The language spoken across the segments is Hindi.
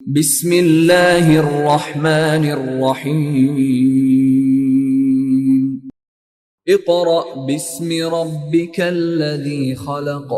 बिस्मिल्लाहिर्रहमानिर्रहीम। इक़रा बिस्मि रब्बिकल्लज़ी खलक़।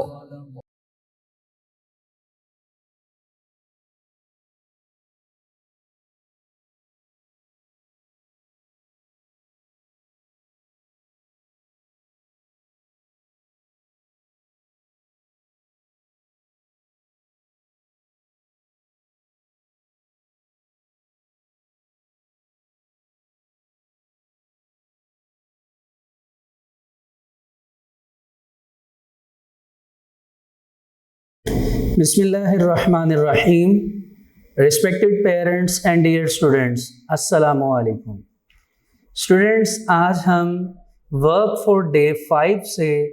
बिस्मिल्लाहिर्रहमानिर्रहीम। Respected parents and dear students, अस्सलामु अलैकुम। स्टूडेंट्स, आज हम वर्क फॉर डे 5 से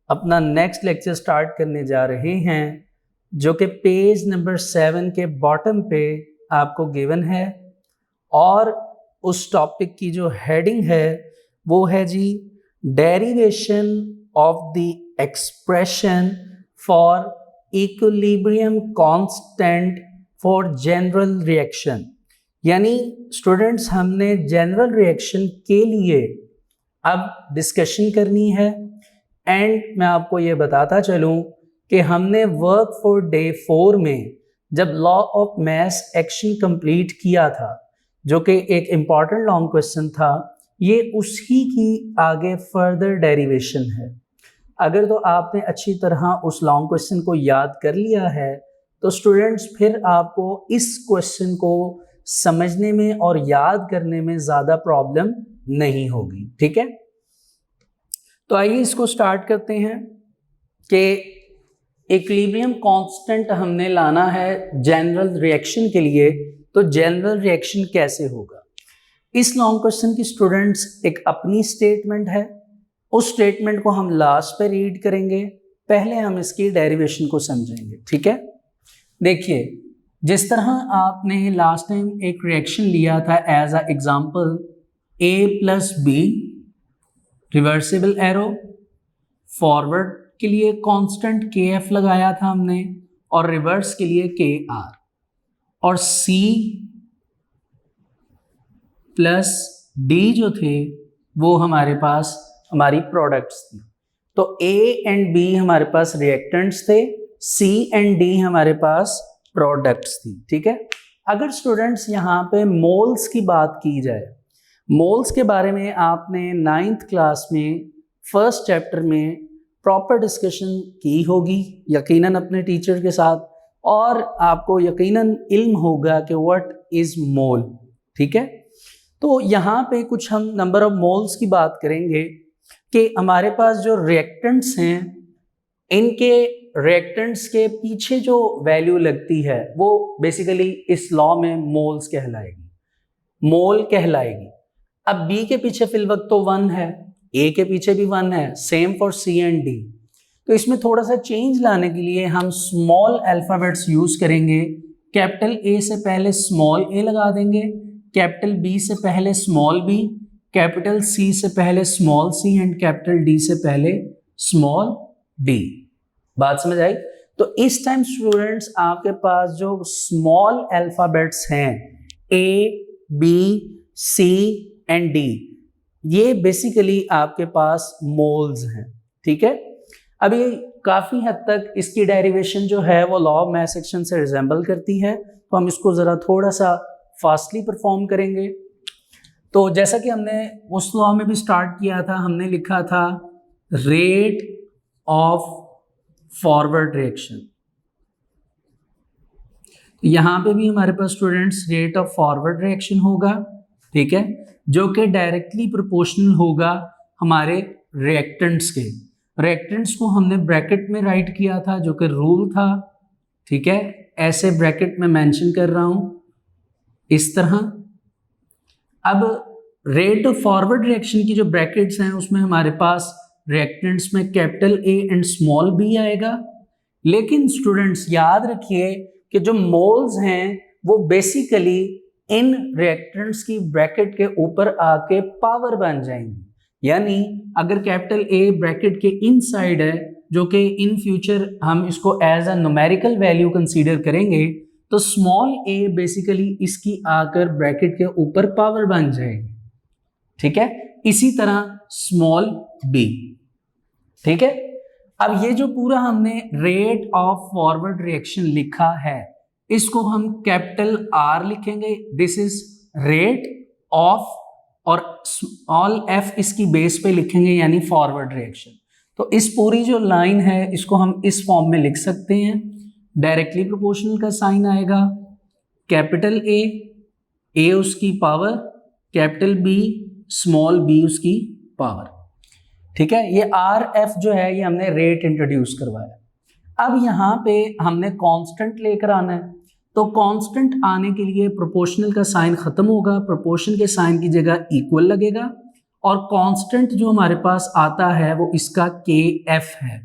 अपना नेक्स्ट लेक्चर स्टार्ट करने जा रहे हैं, जो कि पेज नंबर 7 के बॉटम पे आपको गिवन है। और उस टॉपिक की जो हेडिंग है वो है जी, derivation of the expression for equilibrium constant for general reaction. यानी स्टूडेंट्स, हमने जनरल रिएक्शन के लिए अब डिस्कशन करनी है। एंड मैं आपको ये बताता चलूं कि हमने वर्क फॉर डे 4 में जब law of mass action complete किया था, जो कि एक इम्पॉर्टेंट लॉन्ग क्वेश्चन था, ये उसी की आगे फर्दर डेरिवेशन है। अगर तो आपने अच्छी तरह उस लॉन्ग क्वेश्चन को याद कर लिया है तो स्टूडेंट्स फिर आपको इस क्वेश्चन को समझने में और याद करने में ज़्यादा प्रॉब्लम नहीं होगी। ठीक है, तो आइए इसको स्टार्ट करते हैं कि इक्विलिब्रियम कांस्टेंट हमने लाना है जनरल रिएक्शन के लिए। तो जनरल रिएक्शन कैसे होगा, इस लॉन्ग क्वेश्चन की स्टूडेंट्स एक अपनी स्टेटमेंट है। उस स्टेटमेंट को हम लास्ट पे रीड करेंगे, पहले हम इसकी डेरिवेशन को समझेंगे। ठीक है, देखिए, जिस तरह आपने लास्ट टाइम एक रिएक्शन लिया था as a example, a plus B, reversible arrow, forward के लिए कांस्टेंट kf लगाया था हमने और रिवर्स के लिए kr, और c प्लस d जो थे वो हमारे पास हमारी प्रोडक्ट्स थी। तो A एंड B हमारे पास रिएक्टेंट्स थे, C एंड D हमारे पास प्रोडक्ट्स थी। ठीक है, अगर स्टूडेंट्स यहाँ पे मोल्स की बात की जाए, मोल्स के बारे में आपने 9th क्लास में फर्स्ट चैप्टर में प्रॉपर डिस्कशन की होगी यकीनन अपने टीचर के साथ, और आपको यकीनन इल्म होगा कि व्हाट इज मोल। ठीक है, तो यहाँ पे कुछ हम नंबर ऑफ मोल्स की बात करेंगे कि हमारे पास जो रिएक्टेंट्स हैं, इनके रिएक्टेंट्स के पीछे जो वैल्यू लगती है वो बेसिकली इस लॉ में मोल्स कहलाएगी, मोल कहलाएगी। अब B के पीछे फिल वक्त तो 1 है, A के पीछे भी 1 है, same for C and D। तो इसमें थोड़ा सा चेंज लाने के लिए हम स्मॉल अल्फाबेट्स यूज करेंगे। कैपिटल A से पहले स्मॉल a लगा देंगे, कैपिटल B से पहले स्मॉल b, कैपिटल C से पहले small c and capital D से पहले स्मॉल d। बात समझ आई? तो इस टाइम स्टूडेंट्स आपके पास जो स्मॉल अल्फाबेट्स हैं A, B, C and D, ये बेसिकली आपके पास मोल्स हैं। ठीक है, अभी काफ़ी हद तक इसकी डेरिवेशन जो है वो लॉ ऑफ मास एक्शन से रिजेंबल करती है, तो हम इसको ज़रा थोड़ा सा फास्टली परफॉर्म करेंगे। तो जैसा कि हमने उस लॉ में भी स्टार्ट किया था, हमने लिखा था रेट ऑफ फॉरवर्ड रिएक्शन। यहाँ पे भी हमारे पास students rate of forward reaction होगा। ठीक है, जो कि डायरेक्टली प्रोपोर्शनल होगा हमारे रिएक्टेंट्स के। रिएक्टेंट्स को हमने ब्रैकेट में राइट किया था, जो कि रूल था। ठीक है, ऐसे ब्रैकेट में मेंशन कर रहा हूं इस तरह। अब रेट ऑफ फॉरवर्ड रिएक्शन की जो ब्रैकेट्स हैं उसमें हमारे पास रिएक्टेंट्स में capital A and small b आएगा। लेकिन स्टूडेंट्स याद रखिए कि जो मोल्स हैं वो बेसिकली इन रिएक्टेंट्स की ब्रैकेट के ऊपर आके पावर बन जाएंगी। यानी अगर कैपिटल A ब्रैकेट के इनसाइड है, जो कि इन फ्यूचर हम इसको as a numerical value consider करेंगे, तो स्मॉल ए बेसिकली इसकी आकर ब्रैकेट के ऊपर पावर बन जाएगी, ठीक है। इसी तरह स्मॉल बी, ठीक है। अब ये जो पूरा हमने रेट ऑफ फॉरवर्ड रिएक्शन लिखा है इसको हम कैपिटल आर लिखेंगे, दिस इज रेट ऑफ, और स्मॉल एफ इसकी बेस पे लिखेंगे यानी फॉरवर्ड रिएक्शन। तो इस पूरी जो लाइन है इसको हम इस फॉर्म में लिख सकते हैं, डायरेक्टली प्रोपोर्शनल का साइन आएगा, कैपिटल ए उसकी power, capital B, small B उसकी पावर, ठीक है। ये आर एफ जो है ये हमने रेट इंट्रोड्यूस करवाया। अब यहाँ पे हमने कांस्टेंट लेकर आना है, तो कांस्टेंट आने के लिए प्रोपोर्शनल का साइन खत्म होगा, प्रोपोर्शन के साइन की जगह इक्वल लगेगा, और कांस्टेंट जो हमारे पास आता है वो इसका के एफ है,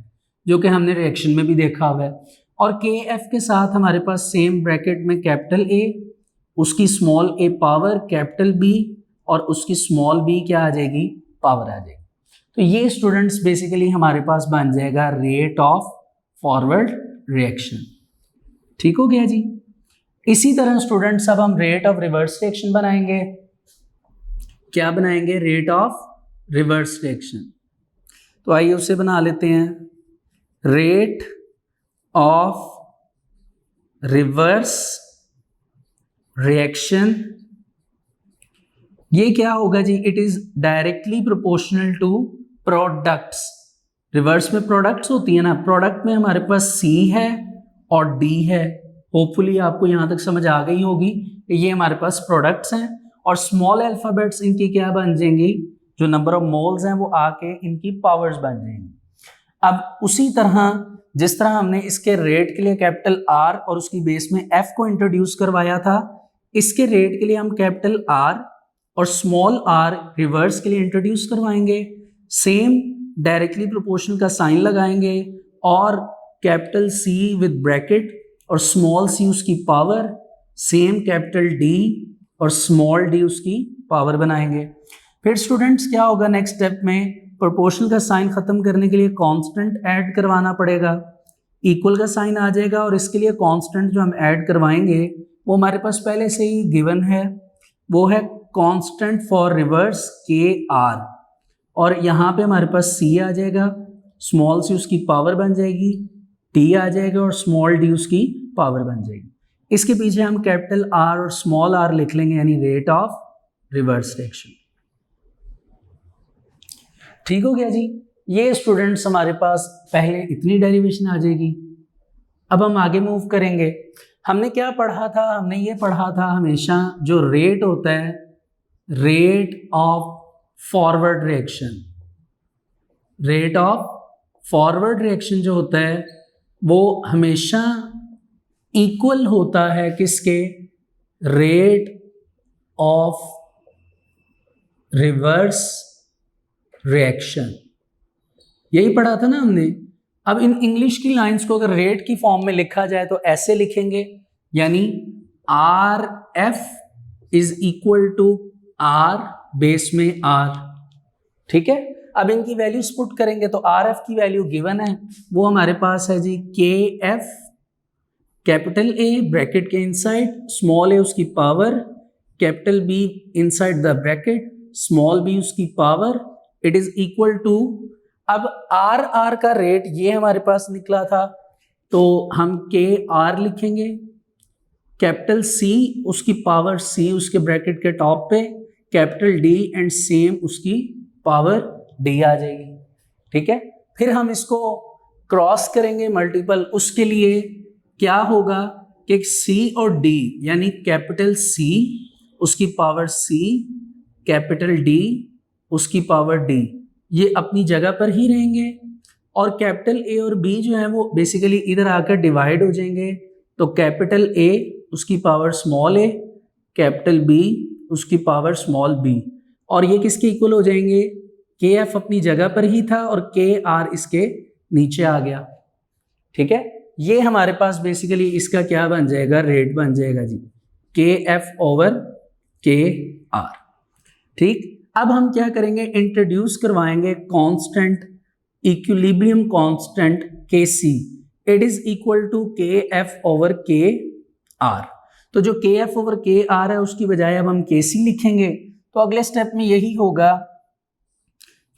जो कि हमने रिएक्शन में भी देखा हुआ है। और के एफ के साथ हमारे पास सेम ब्रैकेट में कैपिटल ए, उसकी स्मॉल ए पावर, कैपिटल बी, और उसकी स्मॉल बी क्या आ जाएगी, पावर आ जाएगी। तो ये स्टूडेंट्स बेसिकली हमारे पास बन जाएगा रेट ऑफ फॉरवर्ड रिएक्शन, ठीक हो गया जी। इसी तरह स्टूडेंट्स अब हम रेट ऑफ रिवर्स रिएक्शन बनाएंगे। क्या बनाएंगे, रेट ऑफ रिवर्स रिएक्शन। तो आइए उसे बना लेते हैं, रेट ऑफ रिवर्स रिएक्शन। ये क्या होगा जी, it is directly proportional to products. Reverse में प्रोडक्ट्स होती है ना, प्रोडक्ट में हमारे पास सी है और डी है। होपफुली आपको यहां तक समझ आ गई होगी कि ये हमारे पास प्रोडक्ट्स हैं, और स्मॉल अल्फाबेट्स इनकी क्या बन जाएंगी, जो नंबर ऑफ मोल्स हैं वो आके इनकी पावर्स बन जाएंगी। अब उसी तरह जिस तरह हमने इसके रेट के लिए कैपिटल आर और उसकी बेस में एफ को इंट्रोड्यूस करवाया था, इसके रेट के लिए हम कैपिटल आर और स्मॉल आर रिवर्स के लिए इंट्रोड्यूस करवाएंगे। सेम डायरेक्टली प्रोपोर्शनल का साइन लगाएंगे और कैपिटल सी विद ब्रैकेट और स्मॉल सी उसकी पावर, सेम कैपिटल डी और स्मॉल डी उसकी पावर बनाएंगे। फिर स्टूडेंट्स क्या होगा, नेक्स्ट स्टेप में प्रोपोर्शनल का साइन खत्म करने के लिए कांस्टेंट ऐड करवाना पड़ेगा, इक्वल का साइन आ जाएगा, और इसके लिए कांस्टेंट जो हम ऐड करवाएंगे वो हमारे पास पहले से ही गिवन है, वो है कांस्टेंट फॉर रिवर्स के आर, और यहाँ पे हमारे पास सी आ जाएगा, स्मॉल सी उसकी पावर बन जाएगी, टी आ जाएगा और स्मॉल डी उसकी पावर बन जाएगी। इसके पीछे हम कैपिटल आर और स्मॉल आर लिख लेंगे, यानी रेट ऑफ रिवर्स रिएक्शन, ठीक हो गया जी। ये स्टूडेंट्स हमारे पास पहले इतनी डेरिवेशन आ जाएगी। अब हम आगे मूव करेंगे। हमने क्या पढ़ा था, हमने ये पढ़ा था हमेशा जो रेट होता है, rate of forward reaction, rate of forward reaction जो होता है वो हमेशा इक्वल होता है किसके, रेट ऑफ रिवर्स रिएक्शन। यही पढ़ा था ना हमने। अब इन इंग्लिश की लाइंस को अगर रेट की फॉर्म में लिखा जाए तो ऐसे लिखेंगे, यानी R F is equal to R base में आर, ठीक है। अब इनकी वैल्यूज पुट करेंगे तो आर एफ की वैल्यू गिवन है, वो हमारे पास है जी K F, capital A bracket के इनसाइड, स्मॉल ए उसकी power, capital B inside the bracket, small B उसकी power, it is equal to, अब आर आर का रेट ये हमारे पास निकला था तो हम के आर लिखेंगे, कैपिटल सी उसकी पावर सी उसके ब्रैकेट के टॉप पे, कैपिटल डी एंड सेम उसकी पावर डी आ जाएगी, ठीक है। फिर हम इसको क्रॉस करेंगे मल्टीपल, उसके लिए क्या होगा कि सी और डी यानी कैपिटल सी उसकी पावर सी, कैपिटल डी उसकी पावर डी, ये अपनी जगह पर ही रहेंगे, और कैपिटल ए और बी जो है वो बेसिकली इधर आकर डिवाइड हो जाएंगे। तो कैपिटल ए उसकी power small A, capital B उसकी पावर स्मॉल बी, और ये किसके इक्वल हो जाएंगे, के एफ अपनी जगह पर ही था और के आर इसके नीचे आ गया, ठीक है। ये हमारे पास बेसिकली इसका क्या बन जाएगा, रेट बन जाएगा जी, के एफ ओवर के आर, ठीक। अब हम क्या करेंगे, इंट्रोड्यूस करवाएंगे कांस्टेंट, इक्विलिब्रियम कांस्टेंट के सी, इट इज इक्वल टू के एफ ओवर के आर। तो जो के एफ ओवर के आर है उसकी बजाय अब हम के सी लिखेंगे। तो अगले स्टेप में यही होगा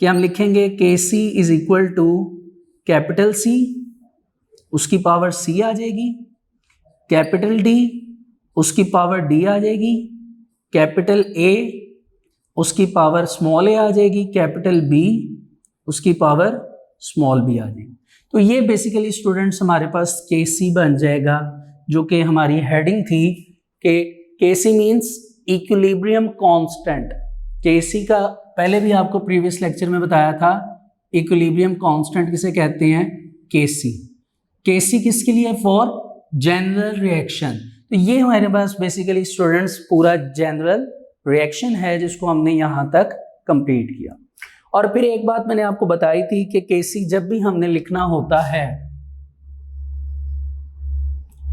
कि हम लिखेंगे K C is equal to capital C, उसकी पावर सी आ जाएगी, कैपिटल डी उसकी पावर डी आ जाएगी, कैपिटल ए उसकी पावर स्मॉल ए आ जाएगी, कैपिटल बी उसकी पावर स्मॉल बी आ जाएगी। तो ये बेसिकली स्टूडेंट्स हमारे पास के सी बन जाएगा, जो कि हमारी हेडिंग थी कि के सी मीन्स इक्विलिब्रियम कांस्टेंट। के सी का पहले भी आपको प्रीवियस लेक्चर में बताया था, इक्विलिब्रियम कांस्टेंट किसे कहते हैं, के सी। के सी किसके लिए, फॉर जनरल रिएक्शन। तो ये हमारे पास बेसिकली स्टूडेंट्स पूरा जनरल रिएक्शन है जिसको हमने यहाँ तक कंप्लीट किया। और फिर एक बात मैंने आपको बताई थी कि केसी जब भी हमने लिखना होता है,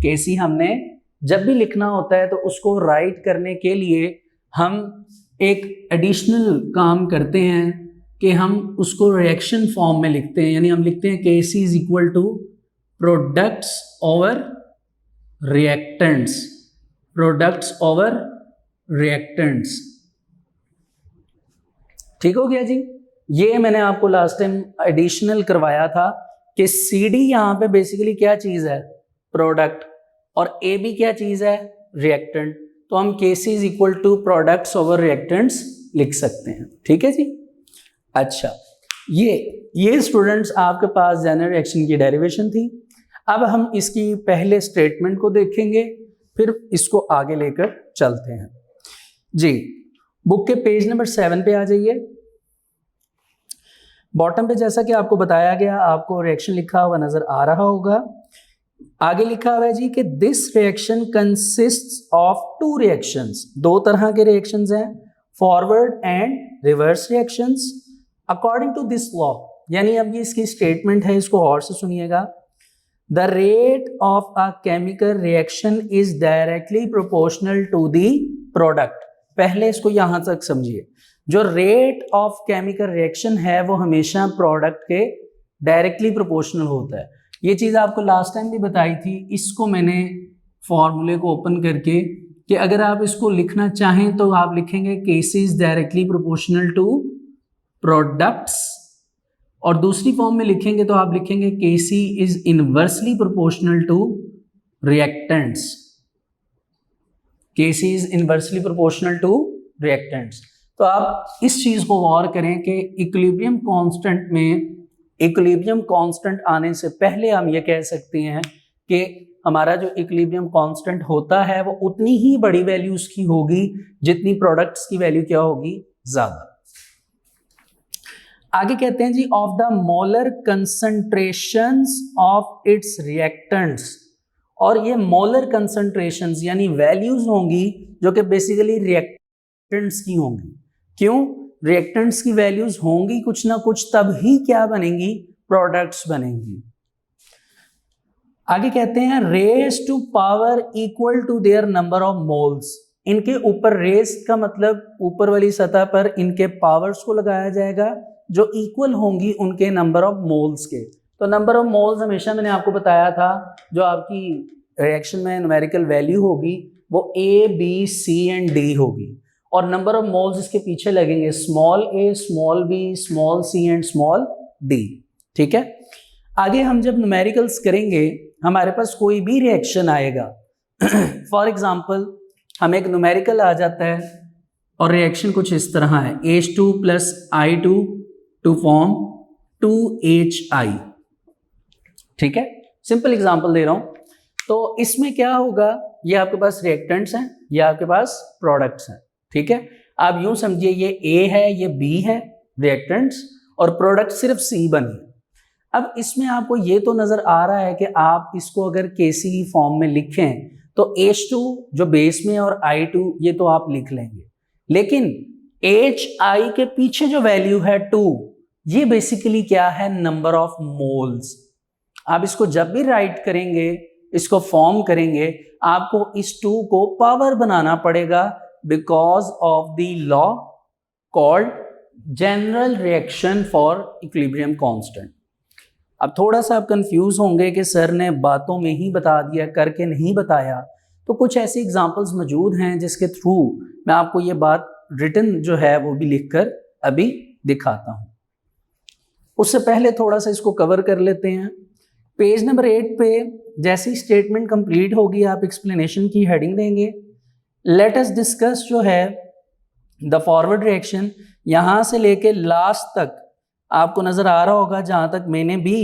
केसी हमने जब भी लिखना होता है तो उसको राइट करने के लिए हम एक एडिशनल काम करते हैं कि हम उसको रिएक्शन फॉर्म में लिखते हैं। यानी हम लिखते हैं K C is equal to products over reactants, products over reactants. ठीक हो गया जी। ये मैंने आपको लास्ट टाइम एडिशनल करवाया था कि सी डी यहाँ पे बेसिकली क्या चीज़ है, प्रोडक्ट, और ए बी क्या चीज़ है, रिएक्टेंट। तो हम K C is equal to products over reactants लिख सकते हैं। ठीक है जी। अच्छा, ये स्टूडेंट्स आपके पास जनरल रिएक्शन की डेरिवेशन थी। अब हम इसकी पहले स्टेटमेंट को देखेंगे, फिर इसको आगे लेकर चलते हैं जी। बुक के पेज नंबर 7 पे आ जाइए। बॉटम पे जैसा कि आपको बताया गया, आपको रिएक्शन लिखा हुआ नजर आ रहा होगा। आगे लिखा हुआ है जी कि this reaction consists of two reactions, दो तरह के रिएक्शंस हैं, forward and reverse reactions according to this law. यानी अब ये इसकी स्टेटमेंट है, इसको और से सुनिएगा। The rate of a chemical reaction is directly proportional to the product. पहले इसको यहां तक समझिए, जो रेट ऑफ केमिकल रिएक्शन है वो हमेशा प्रोडक्ट के डायरेक्टली प्रोपोर्शनल होता है। ये चीज़ आपको लास्ट टाइम भी बताई थी। इसको मैंने फॉर्मूले को ओपन करके कि अगर आप इसको लिखना चाहें तो आप लिखेंगे K C is directly proportional to products, और दूसरी फॉर्म में लिखेंगे तो आप लिखेंगे K C is inversely proportional to reactants. K C is inversely proportional to reactants. तो आप इस चीज को गौर करें कि इक्विलिब्रियम कांस्टेंट में, इक्विलिब्रियम कांस्टेंट आने से पहले हम ये कह सकते हैं कि हमारा जो इक्विलिब्रियम कांस्टेंट होता है वो उतनी ही बड़ी वैल्यू उसकी होगी जितनी प्रोडक्ट्स की वैल्यू क्या होगी, ज्यादा। आगे कहते हैं जी, of the molar concentrations of its reactants. और ये मोलर कंसंट्रेशंस यानी वैल्यूज होंगी जो कि बेसिकली रिएक्टेंट्स की होंगी। क्यों? रिएक्टेंट्स की वैल्यूज होंगी कुछ ना कुछ, तब ही क्या बनेंगी, प्रोडक्ट्स बनेंगी। आगे कहते हैं raise to power equal to their number of moles. इनके ऊपर रेज का मतलब ऊपर वाली सतह पर इनके पावर्स को लगाया जाएगा जो इक्वल होंगी उनके नंबर ऑफ मोल्स के। तो नंबर ऑफ मोल्स हमेशा मैंने आपको बताया था, जो आपकी रिएक्शन में न्यूमेरिकल वैल्यू होगी वो A B C and D होगी, और नंबर ऑफ मोल्स इसके पीछे लगेंगे small A, small B, small C and small D. ठीक है। आगे हम जब न्यूमेरिकल्स करेंगे, हमारे पास कोई भी रिएक्शन आएगा फॉर एग्जांपल हम एक न्यूमेरिकल आ जाता है और रिएक्शन कुछ इस तरह है, H2 plus I2 to form 2HI। ठीक है, सिंपल एग्जांपल दे रहा हूं। तो इसमें क्या होगा, ये आपके पास रिएक्टेंट्स हैं, ये आपके पास प्रोडक्ट्स हैं। ठीक है, आप यूं समझिए ये A है, ये B है रिएक्टेंट्स, और प्रोडक्ट सिर्फ C बनी। अब इसमें आपको ये तो नजर आ रहा है कि आप इसको अगर KC फॉर्म में लिखें तो H2 जो बेस में और I2 ये तो आप लिख लेंगे, लेकिन HI के पीछे जो वैल्यू है 2, ये बेसिकली क्या है, नंबर ऑफ मोल्स। आप इसको जब भी राइट करेंगे, इसको फॉर्म करेंगे, आपको इस 2 को पावर बनाना पड़ेगा because of the law called general reaction for equilibrium constant. अब थोड़ा सा आप कंफ्यूज होंगे कि सर ने बातों में ही बता दिया, करके नहीं बताया। तो कुछ ऐसी एग्जांपल्स मौजूद हैं जिसके थ्रू मैं आपको ये बात रिटन जो है वो भी लिखकर अभी दिखाता हूँ। उससे पहले थोड़ा सा इसको कवर कर लेते हैं। पेज नंबर 8 पे जैसी स्टेटमेंट कंप्लीट होगी आप एक्सप्लेनेशन की हेडिंग देंगे। लेट अस डिस्कस जो है द फॉरवर्ड रिएक्शन, यहाँ से लेके लास्ट तक आपको नज़र आ रहा होगा, जहाँ तक मैंने भी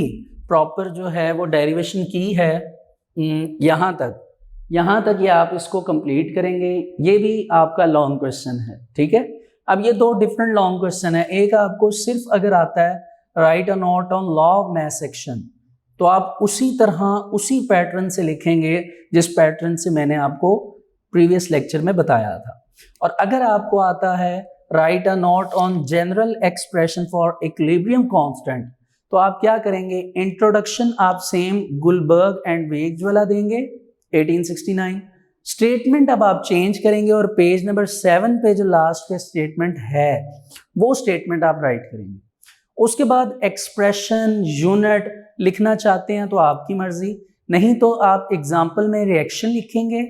प्रॉपर जो है वो डेरिवेशन की है यहाँ तक ये आप इसको कंप्लीट करेंगे। ये भी आपका लॉन्ग क्वेश्चन है, ठीक है। अब ये दो डिफरेंट लॉन्ग क्वेश्चन है। एक आपको सिर्फ अगर आता है right a note on law of math section, तो आप उसी तरह उसी पैटर्न से लिखेंगे जिस पैटर्न से मैंने आपको प्रीवियस लेक्चर में बताया था। और अगर आपको आता है right a note on general expression for equilibrium constant, तो आप क्या करेंगे, इंट्रोडक्शन आप सेम गुलबर्ग एंड वेग्स वाला देंगे 1869। स्टेटमेंट अब आप चेंज करेंगे और पेज नंबर 7 पे जो लास्ट का स्टेटमेंट है वो स्टेटमेंट आप राइट करेंगे। उसके बाद एक्सप्रेशन यूनिट लिखना चाहते हैं तो आपकी मर्जी, नहीं तो आप एग्जाम्पल में रिएक्शन लिखेंगे।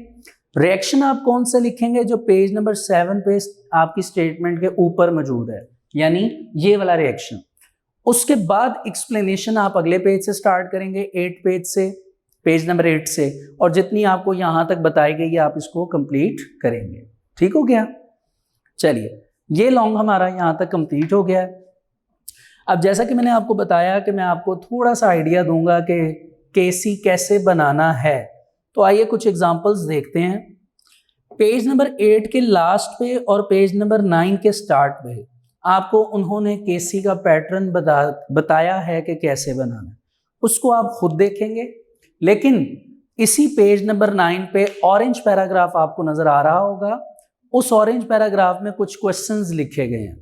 रिएक्शन आप कौन सा लिखेंगे, जो पेज नंबर 7 पे आपकी स्टेटमेंट के ऊपर मौजूद है, यानी ये वाला रिएक्शन। उसके बाद एक्सप्लेनेशन आप अगले पेज से स्टार्ट करेंगे, 8 पेज से, पेज नंबर 8 से, और जितनी आपको यहां तक बताई गई आप इसको कंप्लीट करेंगे। ठीक हो गया। चलिए, ये लॉन्ग हमारा यहां तक कंप्लीट हो गया है। अब जैसा कि मैंने आपको बताया कि मैं आपको थोड़ा सा आइडिया दूंगा कि केसी कैसे बनाना है, तो आइए कुछ एग्जांपल्स देखते हैं। पेज नंबर 8 के लास्ट पे और पेज नंबर 9 के स्टार्ट पे आपको उन्होंने केसी का पैटर्न बताया है कि कैसे बनाना है, उसको आप खुद देखेंगे। लेकिन इसी पेज नंबर 9 पे ऑरेंज पैराग्राफ आपको नजर आ रहा होगा, उस ऑरेंज पैराग्राफ में कुछ क्वेश्चंस लिखे गए हैं।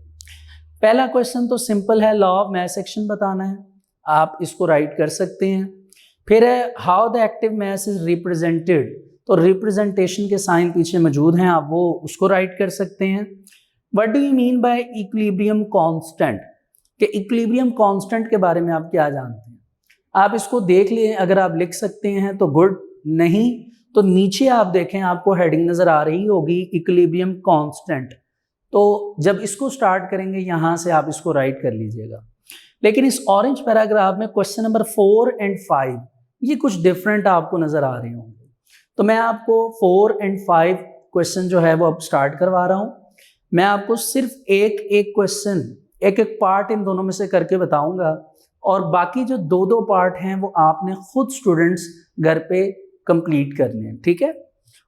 पहला क्वेश्चन तो सिंपल है, लॉ ऑफ मैथ सेक्शन बताना है, आप इसको राइट कर सकते हैं। फिर है how the active math is represented, तो रिप्रेजेंटेशन के साइन पीछे मौजूद हैं, आप वो उसको राइट कर सकते हैं। What do you mean by equilibrium constant, कि इक्विलिब्रियम कांस्टेंट के बारे में आप क्या जानते हैं, आप इसको देख लें। अगर आप लिख सकते हैं तो गुड, नहीं तो नीचे आप देखें आपको हेडिंग नजर आ रही होगी इक्विलिब्रियम कांस्टेंट, तो जब इसको स्टार्ट करेंगे यहां से आप इसको राइट कर लीजिएगा। लेकिन इस ऑरेंज पैराग्राफ में क्वेश्चन नंबर 4 और 5 ये कुछ डिफरेंट आपको नजर आ रहे होंगे, तो मैं आपको 4 और 5 क्वेश्चन जो है वो अब स्टार्ट करवा रहा हूं। मैं आपको सिर्फ एक क्वेश्चन एक पार्ट इन दोनों में से करके बताऊंगा, और बाकी जो दो पार्ट हैं वो आपने खुद स्टूडेंट्स घर पे कंप्लीट करने हैं, ठीक है।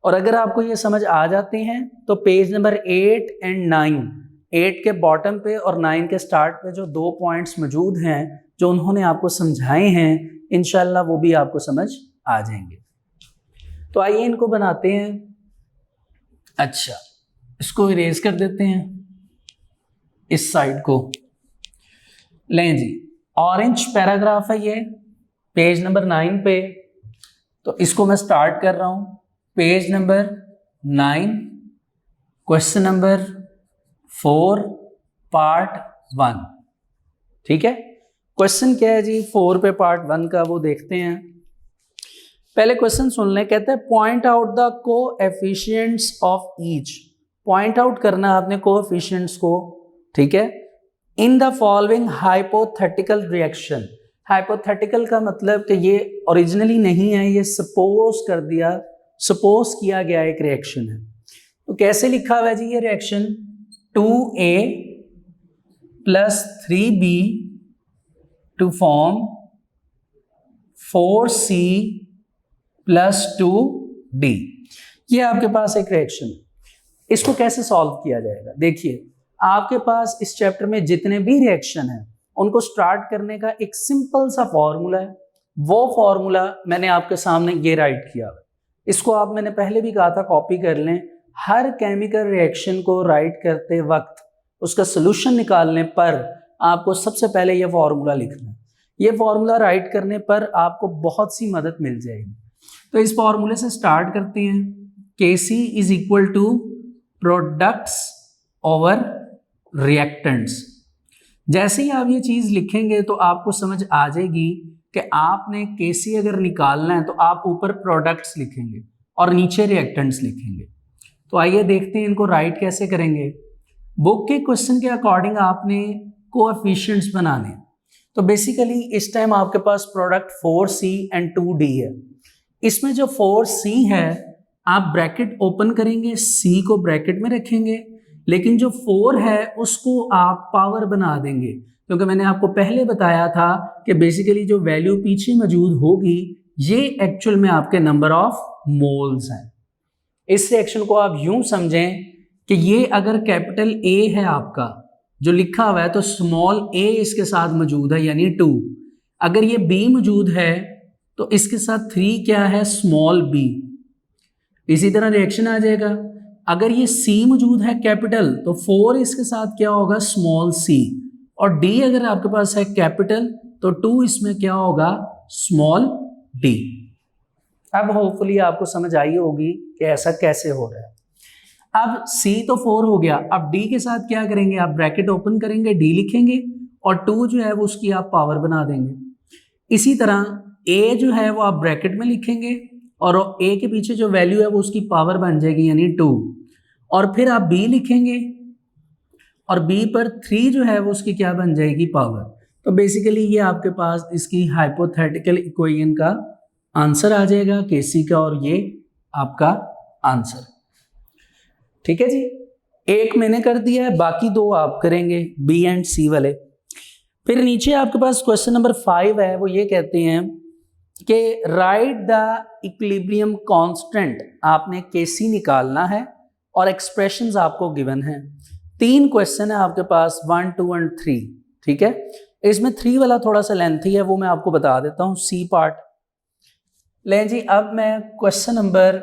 और अगर आपको ये समझ आ जाते हैं तो पेज नंबर 8 और 9, 8 के बॉटम पे और 9 के स्टार्ट पे जो 2 पॉइंट्स मौजूद हैं जो उन्होंने आपको समझाए हैं, इंशाल्लाह वो भी आपको समझ आ जाएंगे। तो आइए इनको बनाते हैं। अच्छा, इसको इरेज कर देते हैं, इस साइड को लें जी। ऑरेंज पैराग्राफ है ये पेज नंबर 9 पे, तो इसको मैं स्टार्ट कर रहा हूं। Page number 9, question number 4, part 1, ठीक है। क्वेश्चन क्या है जी 4 पे पार्ट 1 का, वो देखते हैं। पहले क्वेश्चन सुन लें। कहते हैं point out the coefficients of each, point out करना है आपने कोएफिशिएंट्स को, ठीक है, in the following hypothetical reaction. Hypothetical का मतलब कि ये ओरिजिनली नहीं है, ये सपोज किया गया एक रिएक्शन है। तो कैसे लिखा हुआ है जी ये reaction, 2A + 3B to form 4C + 2D, ये आपके पास एक रिएक्शन है। इसको कैसे सॉल्व किया जाएगा, देखिए आपके पास इस चैप्टर में जितने भी रिएक्शन हैं उनको स्टार्ट करने का एक सिंपल सा फॉर्मूला है। वो फॉर्मूला मैंने आपके सामने ये राइट किया। इसको आप, मैंने पहले भी कहा था, कॉपी कर लें। हर केमिकल रिएक्शन को राइट करते वक्त उसका सोल्यूशन निकालने पर आपको सबसे पहले ये फॉर्मूला लिखना है। ये फॉर्मूला राइट करने पर आपको बहुत सी मदद मिल जाएगी। तो इस फॉर्मूले से स्टार्ट करते हैं। Kc = products over reactants. जैसे ही आप ये चीज लिखेंगे तो आपको समझ आ जाएगी कि आपने Kc अगर निकालना है तो आप ऊपर प्रोडक्ट्स लिखेंगे, और नीचे रिएक्टेंट्स लिखेंगे। तो आइए देखते हैं इनको राइट कैसे करेंगे। बुक के क्वेश्चन के अकॉर्डिंग आपने कोएफिशिएंट्स बनाने। तो बेसिकली इस टाइम आपके पास प्रोडक्ट 4C एंड 2D है। इसमें जो 4C है आप ब्रैकेट ओपन करेंगे, C को ब्रैकेट में रखेंगे, लेकिन जो 4 है उसको आप पावर बना देंगे, क्योंकि मैंने आपको पहले बताया था कि बेसिकली जो वैल्यू पीछे मौजूद होगी ये एक्चुअल में आपके नंबर ऑफ मोल्स हैं। इस रिएक्शन को आप यूं समझें कि ये अगर कैपिटल A है आपका जो लिखा हुआ है, तो स्मॉल a इसके साथ मौजूद है यानी 2। अगर ये B मौजूद है तो इसके साथ 3 क्या है, स्मॉल b। इसी तरह रिएक्शन आ जाएगा, अगर ये C मौजूद है कैपिटल तो 4 इसके साथ क्या होगा, स्मॉल c। और D अगर आपके पास है कैपिटल तो 2 इसमें क्या होगा, स्मॉल d। अब होपफुली आपको समझ आई होगी कि ऐसा कैसे हो रहा है। अब C तो 4 हो गया, अब D के साथ क्या करेंगे, आप ब्रैकेट ओपन करेंगे, D लिखेंगे और 2 जो है वो उसकी आप पावर बना देंगे। इसी तरह A जो है वो आप ब्रैकेट में लिखेंगे और A के पीछे जो वैल्यू है वो उसकी पावर बन जाएगी यानी 2। और फिर आप B लिखेंगे और B पर 3 जो है वो उसकी क्या बन जाएगी, पावर। तो बेसिकली ये आपके पास इसकी हाइपोथेटिकल इक्वेशन का आंसर आ जाएगा KC का, और ये आपका आंसर। ठीक है जी, एक मैंने कर दिया है, बाकी 2 आप करेंगे, B एंड C वाले। फिर नीचे आपके पास क्वेश्चन नंबर 5 है, वो ये कहते हैं कि राइट द इक्विलिब्रियम कांस्टेंट। आपने KC निकालना है और एक्सप्रेशंस आपको गिवन है। 3 क्वेश्चन है आपके पास, 1, 2 एंड 3। ठीक है, इसमें 3 वाला थोड़ा सा लेंथी है, वो मैं आपको बता देता हूँ, C पार्ट। लें जी, अब मैं क्वेश्चन नंबर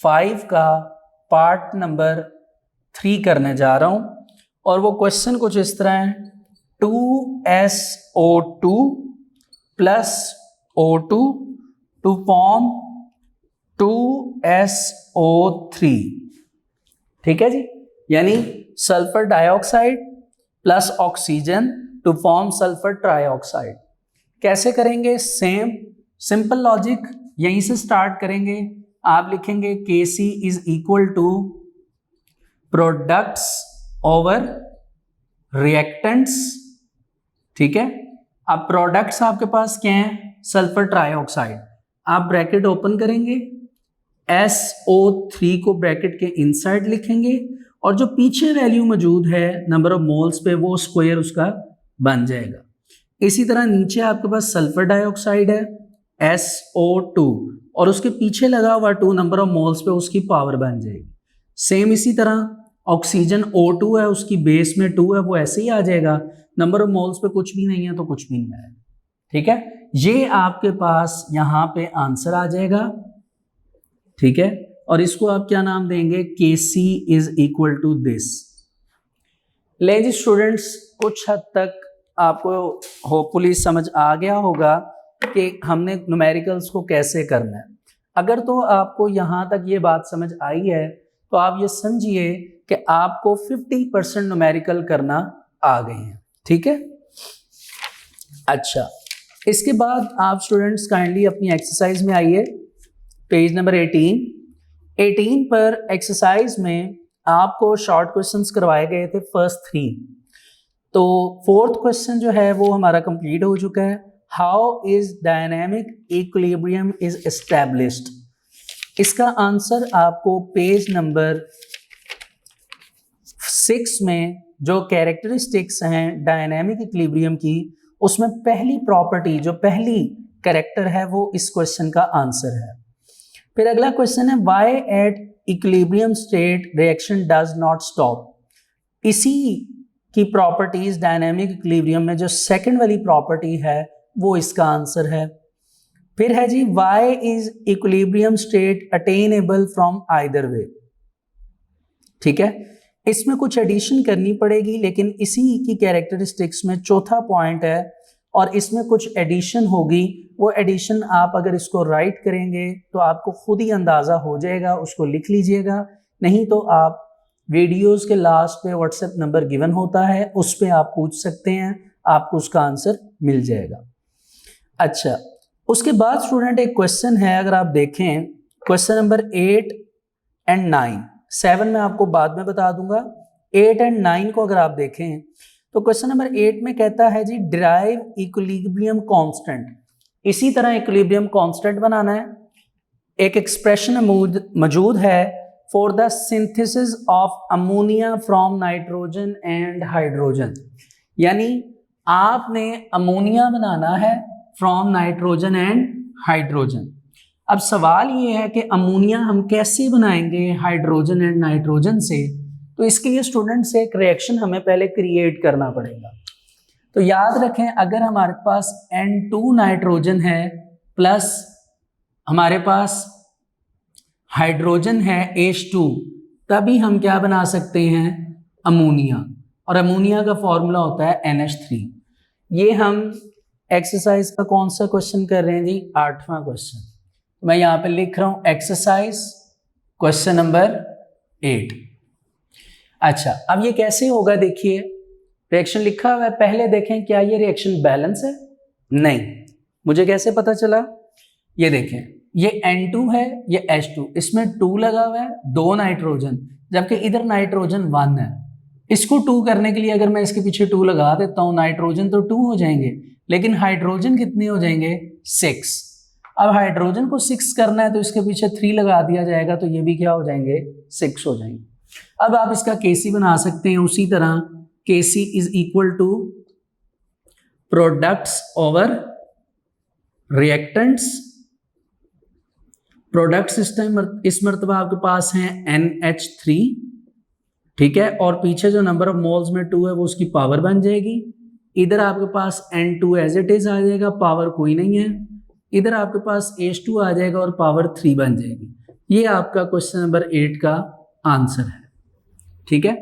5 का पार्ट नंबर 3 करने जा रहा हूं और वो क्वेश्चन कुछ इस तरह है, 2SO2 plus O2 to form 2SO3। ठीक है जी, यानी sulphur dioxide plus oxygen to form sulphur trioxide. कैसे करेंगे, सेम सिंपल लॉजिक, यहीं से स्टार्ट करेंगे। आप लिखेंगे KC is equal to products over reactants. ठीक है, अब प्रोडक्ट्स आपके पास क्या हैं, सल्फर ट्राइऑक्साइड। आप ब्रैकेट ओपन करेंगे, SO3 को ब्रैकेट के इनसाइड लिखेंगे और जो पीछे वैल्यू मौजूद है नंबर ऑफ मोल्स पे, वो स्क्वायर उसका बन जाएगा। इसी तरह नीचे आपके पास सल्फर डाइऑक्साइड है SO2 और उसके पीछे लगा हुआ 2 नंबर ऑफ मोल्स पे, उसकी पावर बन जाएगी। सेम इसी तरह ऑक्सीजन O2 है, उसकी बेस में 2 है, वो ऐसे ही आ जाएगा। नंबर ऑफ मोल्स पे कुछ भी नहीं है तो कुछ भी नहीं आएगा। ठीक है, ये आपके पास यहाँ पे आंसर आ जाएगा। ठीक है, और इसको आप क्या नाम देंगे, KC is equal to this. ले जी स्टूडेंट्स, कुछ हद तक आपको होपफुली समझ आ गया होगा कि हमने न्यूमेरिकल्स को कैसे करना है। अगर तो आपको यहाँ तक ये बात समझ आई है तो आप ये समझिए कि आपको 50% न्यूमेरिकल करना आ गए हैं। ठीक है, अच्छा, इसके बाद आप स्टूडेंट्स काइंडली अपनी एक्सरसाइज में आइए, पेज नंबर 18 पर एक्सरसाइज में आपको शॉर्ट क्वेश्चंस करवाए गए थे फर्स्ट 3। तो 4th क्वेश्चन जो है वो हमारा कंप्लीट हो चुका है। How is dynamic equilibrium is established. इसका आंसर आपको पेज नंबर 6 में जो कैरेक्टरिस्टिक्स हैं डायनेमिक इक्विलिब्रियम की, उसमें पहली प्रॉपर्टी, जो पहली कैरेक्टर है, वो इस क्वेश्चन का आंसर है। फिर अगला क्वेश्चन है, why at equilibrium state reaction does not stop. इसी की प्रॉपर्टीज डायनेमिक इक्विलिब्रियम में जो सेकंड वाली प्रॉपर्टी है वो इसका आंसर है। फिर है जी, why is equilibrium state attainable from either way. ठीक है, इसमें कुछ एडिशन करनी पड़ेगी, लेकिन इसी की कैरेक्टरिस्टिक्स में चौथा पॉइंट है और इसमें कुछ एडिशन होगी। वो एडिशन आप अगर इसको राइट करेंगे तो आपको खुद ही अंदाज़ा हो जाएगा, उसको लिख लीजिएगा। नहीं तो आप वीडियोस के लास्ट पे व्हाट्सएप नंबर गिवन होता है, उस पर आप पूछ सकते हैं, आपको उसका आंसर मिल जाएगा। अच्छा, उसके बाद स्टूडेंट एक क्वेश्चन है, अगर आप देखें क्वेश्चन नंबर 8 एंड 9, 7 मैं आपको बाद में बता दूंगा। 8 एंड 9 को अगर आप देखें तो क्वेश्चन नंबर 8 में कहता है जी डिराइव इक्विलिब्रियम कांस्टेंट। इसी तरह इक्विलिब्रियम कांस्टेंट बनाना है। एक एक्सप्रेशन मौजूद है for the synthesis of ammonia from nitrogen and hydrogen, यानी आपने अमोनिया बनाना है फ्रॉम नाइट्रोजन एंड हाइड्रोजन। अब सवाल ये है कि अमोनिया हम कैसे बनाएंगे हाइड्रोजन एंड नाइट्रोजन से, तो इसके लिए स्टूडेंट्स एक रिएक्शन हमें पहले क्रिएट करना पड़ेगा। तो याद रखें, अगर हमारे पास N2 नाइट्रोजन है प्लस हमारे पास हाइड्रोजन है H2, तभी हम क्या बना सकते हैं, अमोनिया। और अमोनिया का फॉर्मूला होता है NH3। ये हम एक्सरसाइज का कौन सा क्वेश्चन कर रहे हैं जी, 8वां क्वेश्चन। मैं यहाँ पे लिख रहा हूँ एक्सरसाइज क्वेश्चन नंबर 8। अच्छा, अब ये कैसे होगा, देखिए रिएक्शन लिखा हुआ है, पहले देखें क्या ये रिएक्शन बैलेंस है, नहीं। मुझे कैसे पता चला, ये देखें ये N2 है, ये H2, इसमें 2 लगा हुआ है, 2 नाइट्रोजन, जबकि इधर नाइट्रोजन 1 है। इसको 2 करने के लिए अगर मैं इसके पीछे 2 लगा देता हूँ, नाइट्रोजन तो 2 हो जाएंगे, लेकिन हाइड्रोजन कितने हो जाएंगे, 6। अब हाइड्रोजन को 6 करना है तो इसके पीछे 3 लगा दिया जाएगा, तो ये भी क्या हो जाएंगे, 6 हो जाएंगे। अब आप इसका Kc बना सकते हैं उसी तरह, Kc is equal to products over reactants. Products इस मर्तबा आपके पास हैं NH3, ठीक है, और पीछे जो नंबर ऑफ मोल्स में 2 है वो उसकी पावर बन जाएगी। इधर आपके पास N2 एज इट इज आ जाएगा, पावर कोई नहीं है। इधर आपके पास H2 आ जाएगा और पावर 3 बन जाएगी। ये आपका क्वेश्चन नंबर 8 का आंसर है, ठीक है।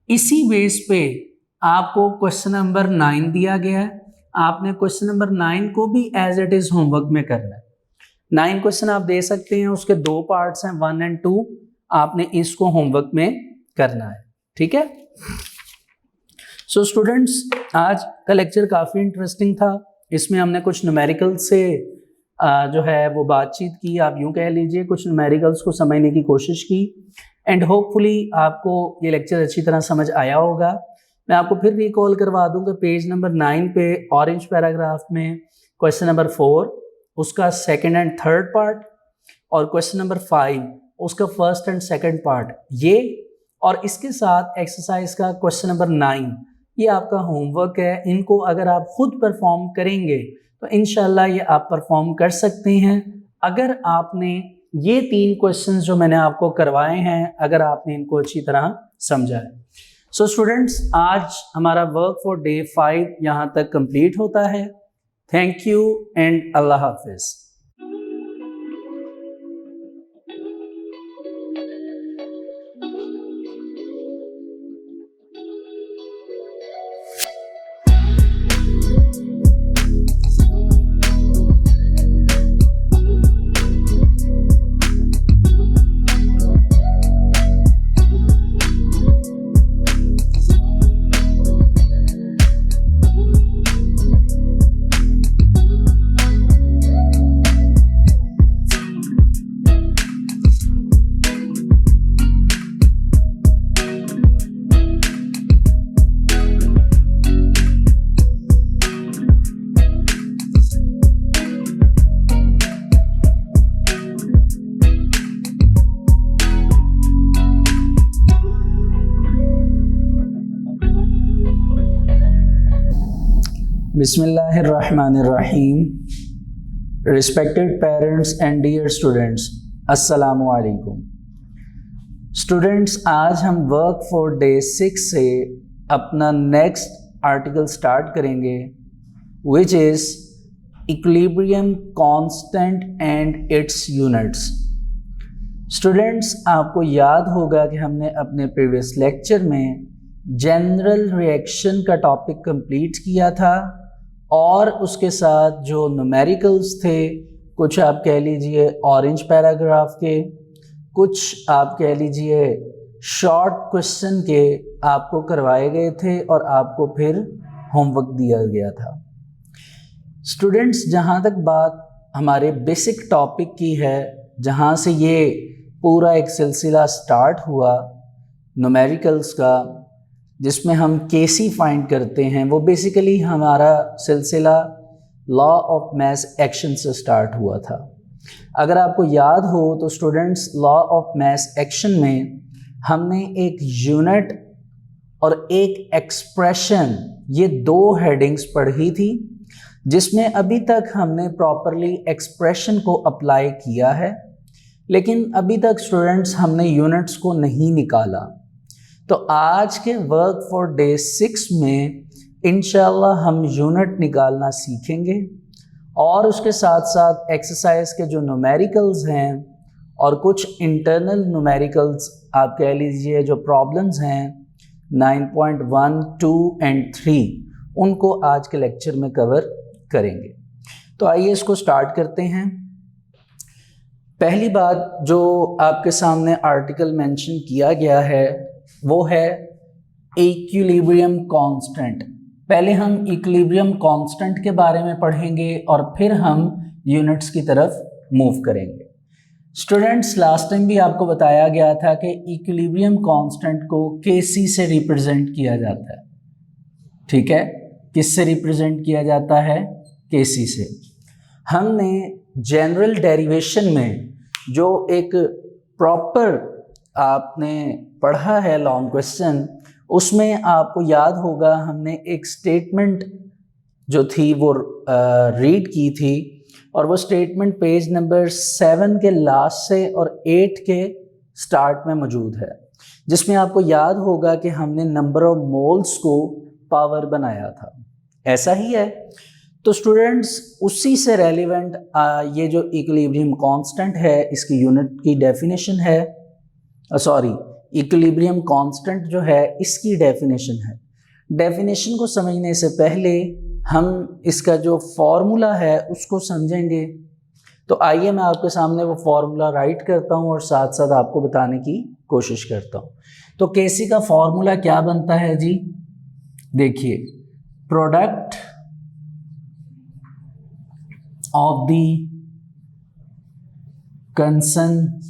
इसी बेस पे आपको क्वेश्चन नंबर 9 दिया गया है। आपने क्वेश्चन नंबर 9 को भी एज इट इज होमवर्क में करना है। 9 क्वेश्चन आप दे सकते हैं, उसके 2 पार्ट्स हैं, 1 एंड 2। आपने इसको होमवर्क में करना है, ठीक है। सो स्टूडेंट्स, आज का लेक्चर काफ़ी इंटरेस्टिंग था। इसमें हमने कुछ न्यूमेरिकल से जो है वो बातचीत की, आप यूँ कह लीजिए, कुछ न्यूमेरिकल्स को समझने की कोशिश की, एंड होपफुली आपको ये लेक्चर अच्छी तरह समझ आया होगा। मैं आपको फिर रिकॉल करवा दूंगा, पेज नंबर 9 पे ऑरेंज पैराग्राफ में क्वेश्चन नंबर 4 उसका सेकंड एंड थर्ड पार्ट, और क्वेश्चन नंबर 5 उसका फर्स्ट एंड सेकंड पार्ट, ये और इसके साथ एक्सरसाइज का क्वेश्चन नंबर 9, ये आपका होमवर्क है। इनको अगर आप खुद परफॉर्म करेंगे तो इंशाल्लाह ये आप परफॉर्म कर सकते हैं, अगर आपने ये 3 क्वेश्चंस जो मैंने आपको करवाए हैं, अगर आपने इनको अच्छी तरह समझा है। सो स्टूडेंट्स, आज हमारा वर्क फॉर डे 5 यहाँ तक कंप्लीट होता है। थैंक यू एंड अल्लाह हाफिज़। बिस्मिल्लाहिर्रहमानिर्रहीम। Respected parents and dear students, अस्सलामु अलैकुम। स्टूडेंट्स, आज हम वर्क फॉर डे 6 से अपना नेक्स्ट आर्टिकल स्टार्ट करेंगे, which is equilibrium constant and it's units. Students, आपको याद होगा कि हमने अपने प्रीवियस लेक्चर में जनरल रिएक्शन का टॉपिक कंप्लीट किया था, और उसके साथ जो न्यूमेरिकल्स थे, कुछ आप कह लीजिए ऑरेंज पैराग्राफ के, कुछ आप कह लीजिए शॉर्ट क्वेश्चन के आपको करवाए गए थे और आपको फिर होमवर्क दिया गया था। स्टूडेंट्स, जहाँ तक बात हमारे बेसिक टॉपिक की है जहाँ से ये पूरा एक सिलसिला स्टार्ट हुआ न्यूमेरिकल्स का, जिसमें हम केसी फाइंड करते हैं, वो बेसिकली हमारा सिलसिला लॉ ऑफ मैस एक्शन से स्टार्ट हुआ था। अगर आपको याद हो तो students, law of mass action में हमने एक यूनिट और एक एक्सप्रेशन, ये 2 हेडिंग्स पढ़ी थी, जिसमें अभी तक हमने प्रॉपरली एक्सप्रेशन को अप्लाई किया है, लेकिन अभी तक स्टूडेंट्स हमने यूनिट्स को नहीं निकाला। तो आज के वर्क फॉर डे 6 में इंशाल्लाह हम यूनिट निकालना सीखेंगे और उसके साथ साथ एक्सरसाइज के जो न्यूमेरिकल्स हैं और कुछ इंटरनल न्यूमेरिकल्स आप कह लीजिए जो प्रॉब्लम्स हैं 9.1, 2 एंड 3, उनको आज के लेक्चर में कवर करेंगे। तो आइए इसको स्टार्ट करते हैं। पहली बात जो आपके सामने आर्टिकल मेंशन किया गया है वो है इक्विलिब्रियम कांस्टेंट। पहले हम इक्विलिब्रियम कांस्टेंट के बारे में पढ़ेंगे और फिर हम यूनिट्स की तरफ मूव करेंगे। स्टूडेंट्स, लास्ट टाइम भी आपको बताया गया था कि इक्विलिब्रियम कांस्टेंट को केसी से रिप्रेजेंट किया जाता है। ठीक है, किससे रिप्रेजेंट किया जाता है? केसी से। हमने जनरल डेरिवेशन में जो एक प्रॉपर आपने पढ़ा है लॉन्ग क्वेश्चन, उसमें आपको याद होगा हमने एक स्टेटमेंट जो थी वो रीड की थी, और वो स्टेटमेंट पेज नंबर 7 के लास्ट से और 8 के स्टार्ट में मौजूद है, जिसमें आपको याद होगा कि हमने नंबर ऑफ मोल्स को पावर बनाया था। ऐसा ही है। तो स्टूडेंट्स, उसी से रेलिवेंट ये जो इक्विलिब्रियम कांस्टेंट है, इसकी यूनिट की डेफिनेशन है, इक्विलिब्रियम कांस्टेंट जो है इसकी डेफिनेशन है। डेफिनेशन को समझने से पहले हम इसका जो फॉर्मूला है उसको समझेंगे। तो आइए मैं आपके सामने वो फॉर्मूला राइट करता हूँ और साथ साथ आपको बताने की कोशिश करता हूँ। तो केसी का फॉर्मूला क्या बनता है जी? देखिए, product of the concentration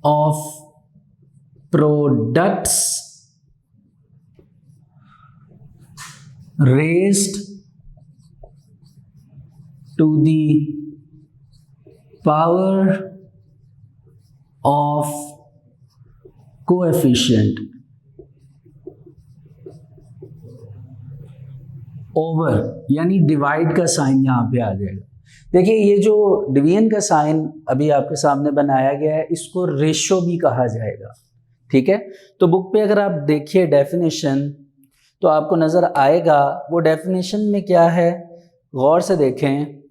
of products raised to the power of coefficient over, यानी डिवाइड का साइन यहाँ पे आ जाएगा। देखिए, ये जो डिवीजन का साइन अभी आपके सामने बनाया गया है, इसको रेशो भी कहा जाएगा। ठीक है, तो बुक पे अगर आप देखिए डेफिनेशन तो आपको नज़र आएगा वो डेफिनेशन में क्या है, गौर से देखें।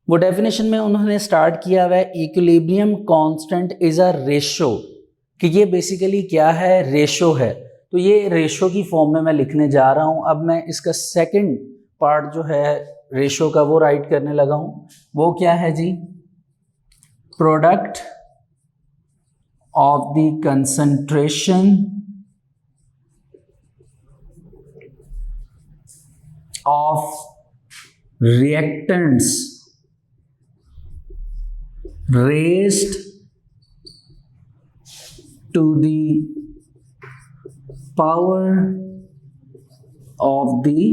वो डेफिनेशन में उन्होंने स्टार्ट किया हुआ है equilibrium constant is a ratio, कि ये बेसिकली क्या है? रेशो है। तो ये रेशो की फॉर्म में मैं लिखने जा रहा हूँ। अब मैं इसका सेकंड पार्ट जो है रेशो का वो राइट करने लगा हूँ। वो क्या है जी? Product of the concentration of reactants raised to the power of the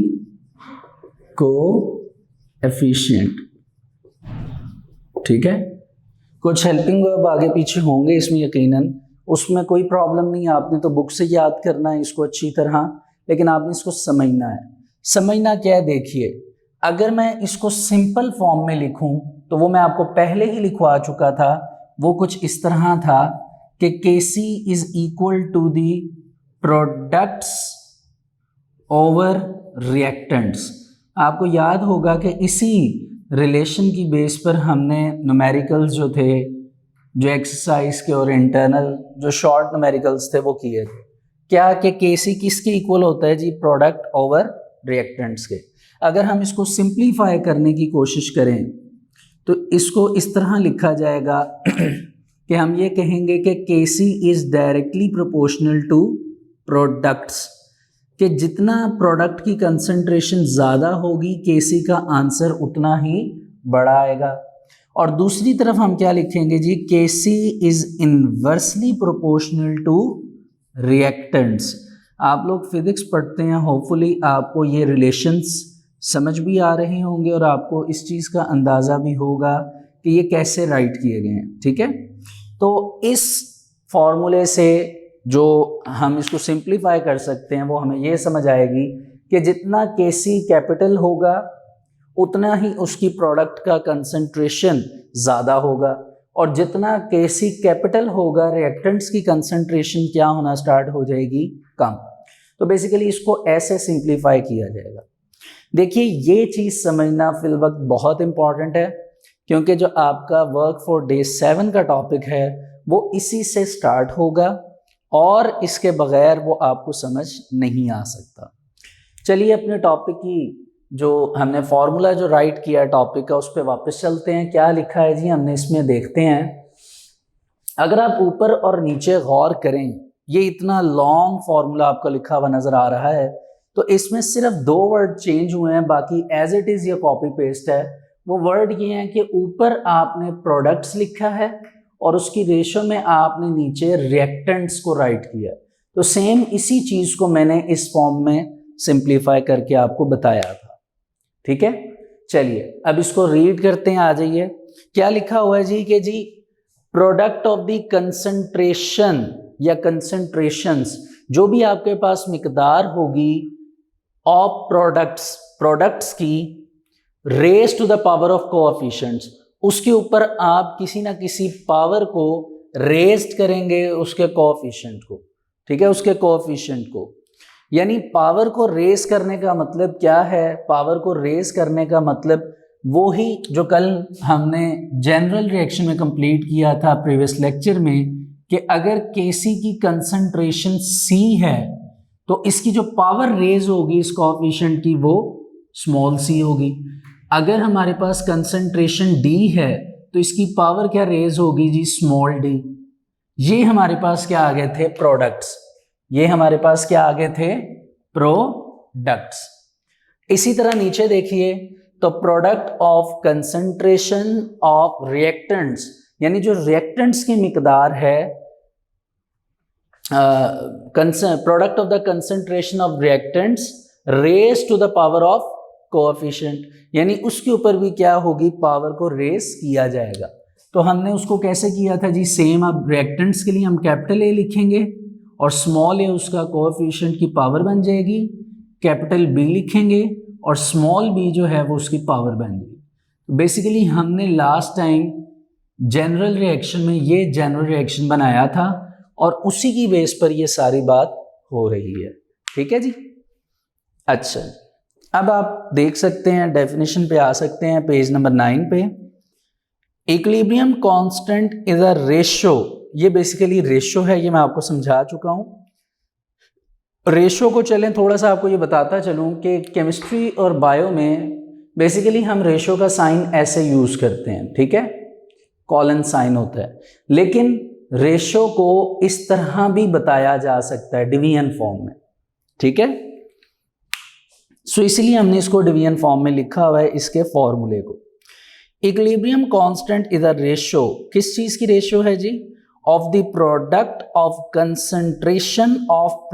coefficient। ठीक है, कुछ हेल्पिंग वर्ब आगे पीछे होंगे इसमें यकीनन, उसमें कोई प्रॉब्लम नहीं है। आपने तो बुक से याद करना है इसको अच्छी तरह, लेकिन आपने इसको समझना है। समझना क्या है? देखिए, अगर मैं इसको सिंपल फॉर्म में लिखूं तो वो मैं आपको पहले ही लिखवा चुका था। वो कुछ इस तरह था कि Kc is equal to the products over reactants. आपको याद होगा कि इसी रिलेशन की बेस पर हमने न्यूमेरिकल्स जो थे, जो एक्सरसाइज के और इंटरनल जो शॉर्ट न्यूमेरिकल्स थे, वो किए थे। क्या कि Kc किसके इक्वल होता है जी? प्रोडक्ट ओवर रिएक्टेंट्स के। अगर हम इसको सिंप्लीफाई करने की कोशिश करें तो इसको इस तरह लिखा जाएगा कि हम ये कहेंगे कि Kc is directly proportional to products. कि जितना प्रोडक्ट की कंसंट्रेशन ज़्यादा होगी केसी का आंसर उतना ही बड़ा आएगा। और दूसरी तरफ हम क्या लिखेंगे जी, K C is inversely proportional to reactants. आप लोग फिजिक्स पढ़ते हैं, होपफुली आपको ये रिलेशंस समझ भी आ रहे होंगे और आपको इस चीज़ का अंदाज़ा भी होगा कि ये कैसे राइट किए गए हैं। ठीक है, तो इस फॉर्मूले से जो हम इसको सिंप्लीफाई कर सकते हैं वो हमें ये समझ आएगी कि जितना केसी कैपिटल होगा उतना ही उसकी प्रोडक्ट का कंसंट्रेशन ज़्यादा होगा, और जितना केसी कैपिटल होगा रिएक्टेंट्स की कंसंट्रेशन क्या होना स्टार्ट हो जाएगी, कम। तो बेसिकली इसको ऐसे सिंप्लीफाई किया जाएगा। देखिए ये चीज़ समझना फिल वक्त बहुत इंपॉर्टेंट है, क्योंकि जो आपका वर्क फॉर डे 7 का टॉपिक है वो इसी से स्टार्ट होगा और इसके बगैर वो आपको समझ नहीं आ सकता। चलिए अपने टॉपिक की जो हमने फॉर्मूला जो राइट किया है टॉपिक का उस पर वापस चलते हैं। क्या लिखा है जी हमने इसमें, देखते हैं। अगर आप ऊपर और नीचे गौर करें, ये इतना लॉन्ग फॉर्मूला आपका लिखा हुआ नज़र आ रहा है, तो इसमें सिर्फ 2 वर्ड चेंज हुए हैं, बाकी एज इट इज़ ये कॉपी पेस्ट है। वो वर्ड ये हैं कि ऊपर आपने प्रोडक्ट्स लिखा है और उसकी रेशो में आपने नीचे रिएक्टेंट्स को राइट किया। तो सेम इसी चीज़ को मैंने इस फॉर्म में सिंप्लीफाई करके आपको बताया था। ठीक है, चलिए अब इसको रीड करते हैं। आ जाइए, क्या लिखा हुआ है जी कि जी प्रोडक्ट ऑफ द कंसंट्रेशन या कंसंट्रेशंस, जो भी आपके पास मिकदार होगी ऑफ प्रोडक्ट्स की raise to the power of coefficients, उसके ऊपर आप किसी ना किसी पावर को रेज्ड करेंगे उसके कोएफिशिएंट को। ठीक है, उसके कोएफिशिएंट को, यानी पावर को रेज करने का मतलब क्या है? पावर को रेज करने का मतलब वो ही जो कल हमने जनरल रिएक्शन में कंप्लीट किया था प्रीवियस लेक्चर में, कि अगर केसी की कंसंट्रेशन सी है तो इसकी जो पावर रेज होगी इस कोएफिशिएंट की वो स्मॉल सी होगी। अगर हमारे पास कंसंट्रेशन डी है तो इसकी पावर क्या रेज होगी जी, स्मॉल डी। ये हमारे पास क्या आ गए थे, प्रोडक्ट्स। ये हमारे पास क्या आ गए थे, प्रोडक्ट्स। इसी तरह नीचे देखिए तो product of concentration of reactants, यानी जो रिएक्टेंट्स की मिकदार है, product of the concentration of reactants raise to the power of coefficient, यानी उसके ऊपर भी क्या होगी, पावर को रेज किया जाएगा। तो हमने उसको कैसे किया था जी, सेम। अब रिएक्टेंट्स के लिए हम कैपिटल ए लिखेंगे और स्मॉल ए उसका कोएफिशिएंट की पावर बन जाएगी, कैपिटल बी लिखेंगे और स्मॉल बी जो है वो उसकी पावर बन जाएगी। बेसिकली हमने लास्ट टाइम जनरल रिएक्शन में ये जनरल रिएक्शन बनाया था और उसी की बेस पर ये सारी बात हो रही है। ठीक है जी, अच्छा अब आप देख सकते हैं, डेफिनेशन पे आ सकते हैं पेज नंबर 9 पे। Equilibrium constant is a ratio, ये बेसिकली रेशो है, ये मैं आपको समझा चुका हूं। रेशो को चलें थोड़ा सा आपको ये बताता चलूं कि केमिस्ट्री और बायो में बेसिकली हम रेशो का साइन ऐसे यूज करते हैं, ठीक है, कॉलन साइन होता है, लेकिन रेशो को इस तरह भी बताया जा सकता है डिवीजन फॉर्म में। ठीक है, सो इसलिए हमने इसको डिवीजन फॉर्म में लिखा हुआ है इसके फॉर्मूले को। Equilibrium constant is a ratio, किस चीज की रेशो है जी, of the product of concentration of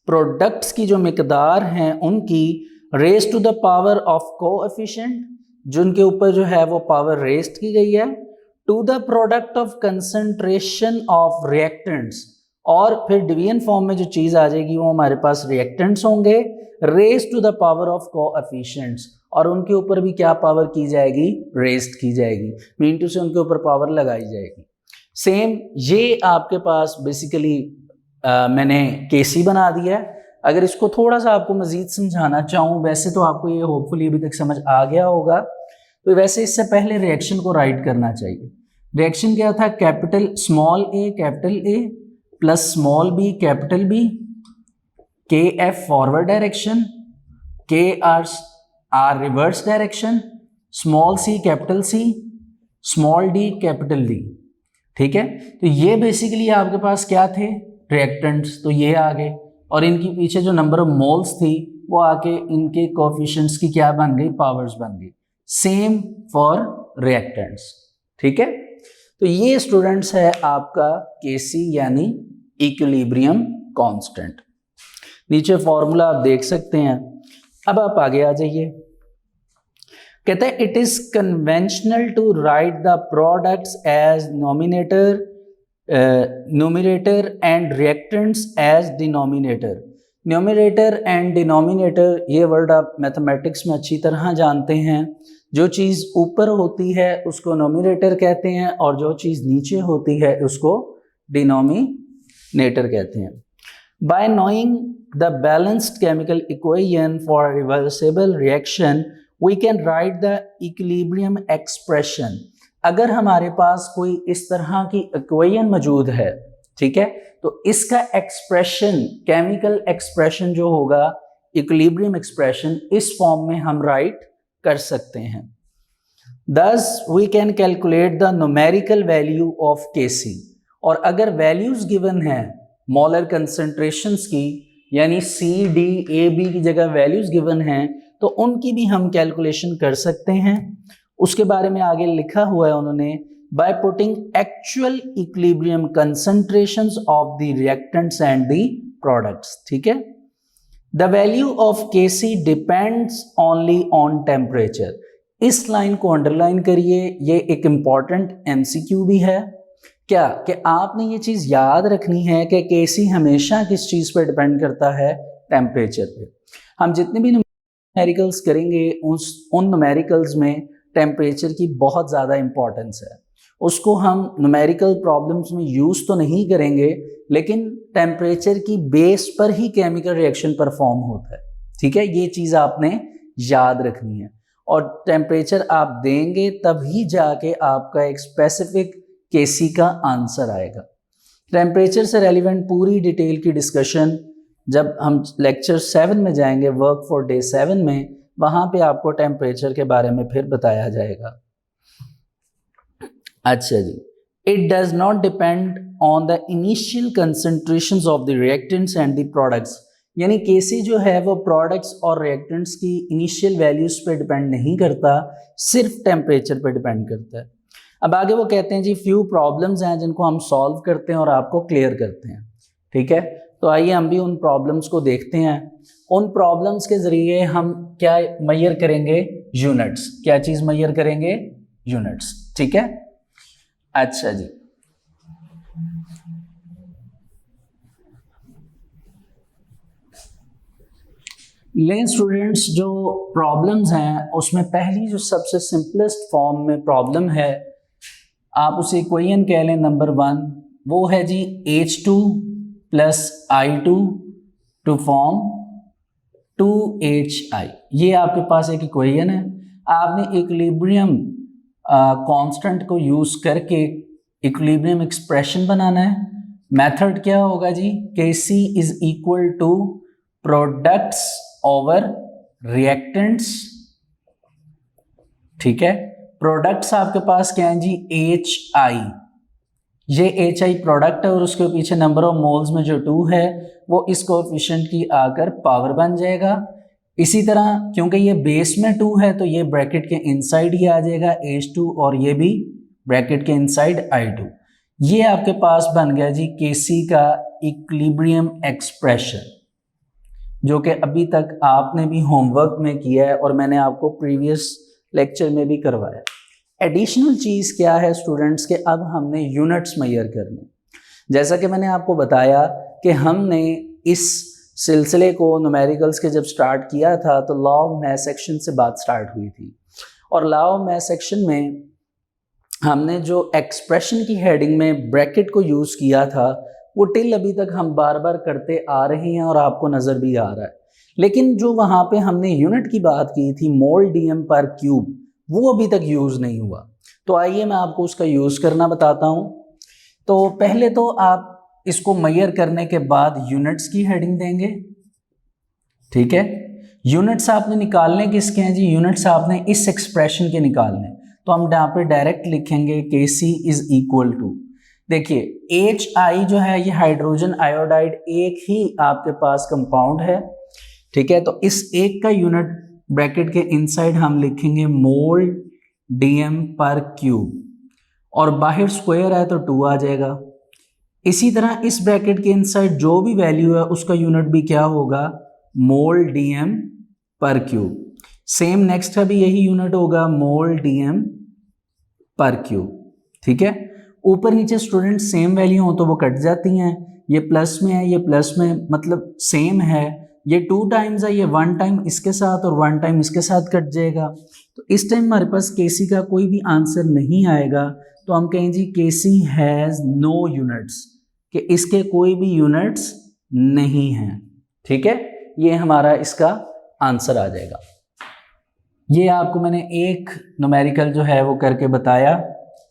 products की जो मिकदार हैं उनकी raise to the power of coefficient, जिनके ऊपर जो है वो पावर रेज्ड की गई है, to the product of concentration of reactants, और फिर डिवीजन फॉर्म में जो चीज आ जाएगी वो हमारे पास रिएक्टेंट्स होंगे, raise to the power of coefficients, और उनके ऊपर भी क्या पावर की जाएगी, रेज्ड की जाएगी, मीन टू से उनके ऊपर पावर लगाई जाएगी। सेम ये आपके पास बेसिकली मैंने केसी बना दिया है। अगर इसको थोड़ा सा आपको मजीद समझाना चाहूँ, वैसे तो आपको ये होपफुली अभी तक समझ आ गया होगा, तो वैसे इससे पहले रिएक्शन को राइट करना चाहिए। रिएक्शन क्या था, capital small A capital A plus small B capital B, K F forward direction, K R reverse direction, small C capital C, small D capital D. ठीक है, तो ये बेसिकली आपके पास क्या थे, रिएक्टेंट्स, तो ये आ गए। और इनके पीछे जो नंबर ऑफ मोल्स थी वो आके इनके कोएफिशिएंट्स की क्या बन गई, पावर्स बन गई। सेम फॉर रिएक्टेंट्स, ठीक है। तो ये स्टूडेंट्स है आपका Kc यानी इक्विलिब्रियम कांस्टेंट। नीचे फॉर्मूला आप देख सकते हैं। अब आप आगे आ जाइए, कहते हैं it is conventional to write the products as numerator and reactants as denominator. Numerator and denominator ये वर्ड आप मैथमेटिक्स में अच्छी तरह जानते हैं। जो चीज़ ऊपर होती है उसको नोमिनेटर कहते हैं और जो चीज़ नीचे होती है उसको डिनोमिनेटर कहते हैं। By knowing the balanced chemical equation for reversible reaction we can write the equilibrium expression. अगर हमारे पास कोई इस तरह की इक्वेशन मौजूद है, ठीक है, तो इसका एक्सप्रेशन, केमिकल एक्सप्रेशन जो होगा, इक्विलिब्रियम एक्सप्रेशन, इस फॉर्म में हम राइट कर सकते हैं। Thus we can calculate the numerical value of Kc। और अगर वैल्यूज गिवन है मोलर कंसंट्रेशंस की, यानी C, D, A, B की जगह वैल्यूज गिवन हैं, तो उनकी भी हम कैलकुलेशन कर सकते हैं। उसके बारे में आगे लिखा हुआ है उन्होंने, by putting actual equilibrium concentrations of the reactants and the products, ठीक है। The value of Kc depends only on temperature। इस लाइन को अंडरलाइन करिए, ये एक इंपॉर्टेंट MCQ भी है। क्या कि आपने ये चीज़ याद रखनी है कि Kc हमेशा किस चीज़ पर डिपेंड करता है, टेम्परेचर पे। हम जितने भी न्यूमेरिकल्स करेंगे उन न्यूमेरिकल्स में टेम्परेचर की बहुत ज़्यादा इंपॉर्टेंस है। उसको हम न्यूमेरिकल प्रॉब्लम्स में यूज़ तो नहीं करेंगे, लेकिन टेम्परेचर की बेस पर ही केमिकल रिएक्शन परफॉर्म होता है, ठीक है। ये चीज़ आपने याद रखनी है और टेम्परेचर आप देंगे तभी जाके आपका एक स्पेसिफिक Kc का आंसर आएगा। टेम्परेचर से रेलिवेंट पूरी डिटेल की डिस्कशन जब हम लेक्चर 7 में जाएंगे, वर्क फॉर डे 7 में, वहाँ पे आपको टेम्परेचर के बारे में फिर बताया जाएगा। अच्छा जी, it does not depend on the initial concentrations of the reactants and the products. यानी Kc जो है वो प्रोडक्ट्स और रिएक्टेंट्स की इनिशियल वैल्यूज पे डिपेंड नहीं करता, सिर्फ टेम्परेचर पे डिपेंड करता है। अब आगे वो कहते हैं जी फ्यू प्रॉब्लम्स हैं जिनको हम सॉल्व करते हैं और आपको क्लियर करते हैं, ठीक है। तो आइए हम भी उन प्रॉब्लम्स को देखते हैं। उन प्रॉब्लम्स के ज़रिए हम क्या मेजर करेंगे, यूनिट्स। क्या चीज़ मेजर करेंगे, यूनिट्स, ठीक है। अच्छा जी, लेकिन स्टूडेंट्स जो प्रॉब्लम्स हैं उसमें पहली जो सबसे सिंपलेस्ट फॉर्म में प्रॉब्लम है, आप उसे इक्वेशन कह लें नंबर 1, वो है जी H2 + I2 to form 2HI। ये आपके पास एक इक्वेशन है। आपने इक्विलिब्रियम कांस्टेंट को यूज़ करके इक्विलिब्रियम एक्सप्रेशन बनाना है। मेथड क्या होगा जी, Kc = प्रोडक्ट्स ओवर रिएक्टेंट्स, ठीक है। प्रोडक्ट्स आपके पास क्या है जी, HI। ये HI प्रोडक्ट है और उसके पीछे नंबर ऑफ मोल्स में जो 2 है वो इस कोएफिशिएंट की आकर पावर बन जाएगा। इसी तरह क्योंकि ये बेस में 2 है तो ये ब्रैकेट के इनसाइड ही आ जाएगा H2 और ये भी ब्रैकेट के इनसाइड I2। ये आपके पास बन गया जी Kc का इक्विलिब्रियम एक्सप्रेशन, जो कि अभी तक आपने भी होमवर्क में किया है और मैंने आपको प्रीवियस लेक्चर में भी करवाया। एडिशनल चीज़ क्या है स्टूडेंट्स के, अब हमने यूनिट्स मेजर करने। जैसा कि मैंने आपको बताया कि हमने इस सिलसिले को न्यूमेरिकल्स के जब स्टार्ट किया था तो लॉ ऑफ मैथ सेक्शन से बात स्टार्ट हुई थी और लॉ ऑफ मैथ सेक्शन में हमने जो एक्सप्रेशन की हेडिंग में ब्रैकेट को यूज़ किया था वो टिल अभी तक हम बार बार करते आ रहे हैं और आपको नज़र भी आ रहा है। लेकिन जो वहाँ पे हमने यूनिट की बात की थी, मोल DM पर क्यूब, वो अभी तक यूज़ नहीं हुआ। तो आइए मैं आपको उसका यूज़ करना बताता हूँ। तो पहले तो आप इसको मेजर करने के बाद यूनिट्स की हेडिंग देंगे, ठीक है। यूनिट्स आपने निकालने किसके हैं जी, यूनिट्स आपने इस एक्सप्रेशन के निकालने। तो हम यहाँ पे डायरेक्ट लिखेंगे Kc = देखिए HI जो है ये हाइड्रोजन आयोडाइड एक ही आपके पास कंपाउंड है, ठीक है। तो इस एक का यूनिट ब्रैकेट के इनसाइड हम लिखेंगे मोल DM पर क्यूब, और बाहर स्क्वायर है तो 2 आ जाएगा। इसी तरह इस ब्रैकेट के इनसाइड जो भी वैल्यू है उसका यूनिट भी क्या होगा, मोल DM पर क्यूब। सेम नेक्स्ट का भी यही यूनिट होगा, मोल DM पर क्यूब, ठीक है। ऊपर नीचे स्टूडेंट सेम वैल्यू हो तो वो कट जाती हैं, ये प्लस में है ये प्लस में, मतलब सेम है, ये 2 टाइम्स है, ये 1 टाइम इसके साथ और 1 टाइम इसके साथ कट जाएगा। तो इस टाइम हमारे पास केसी का कोई भी आंसर नहीं आएगा, तो हम कहें जी केसी हैज़ नो यूनिट्स, कि इसके कोई भी यूनिट्स नहीं हैं, ठीक है। ये हमारा इसका आंसर आ जाएगा। ये आपको मैंने एक न्यूमेरिकल जो है वो करके बताया,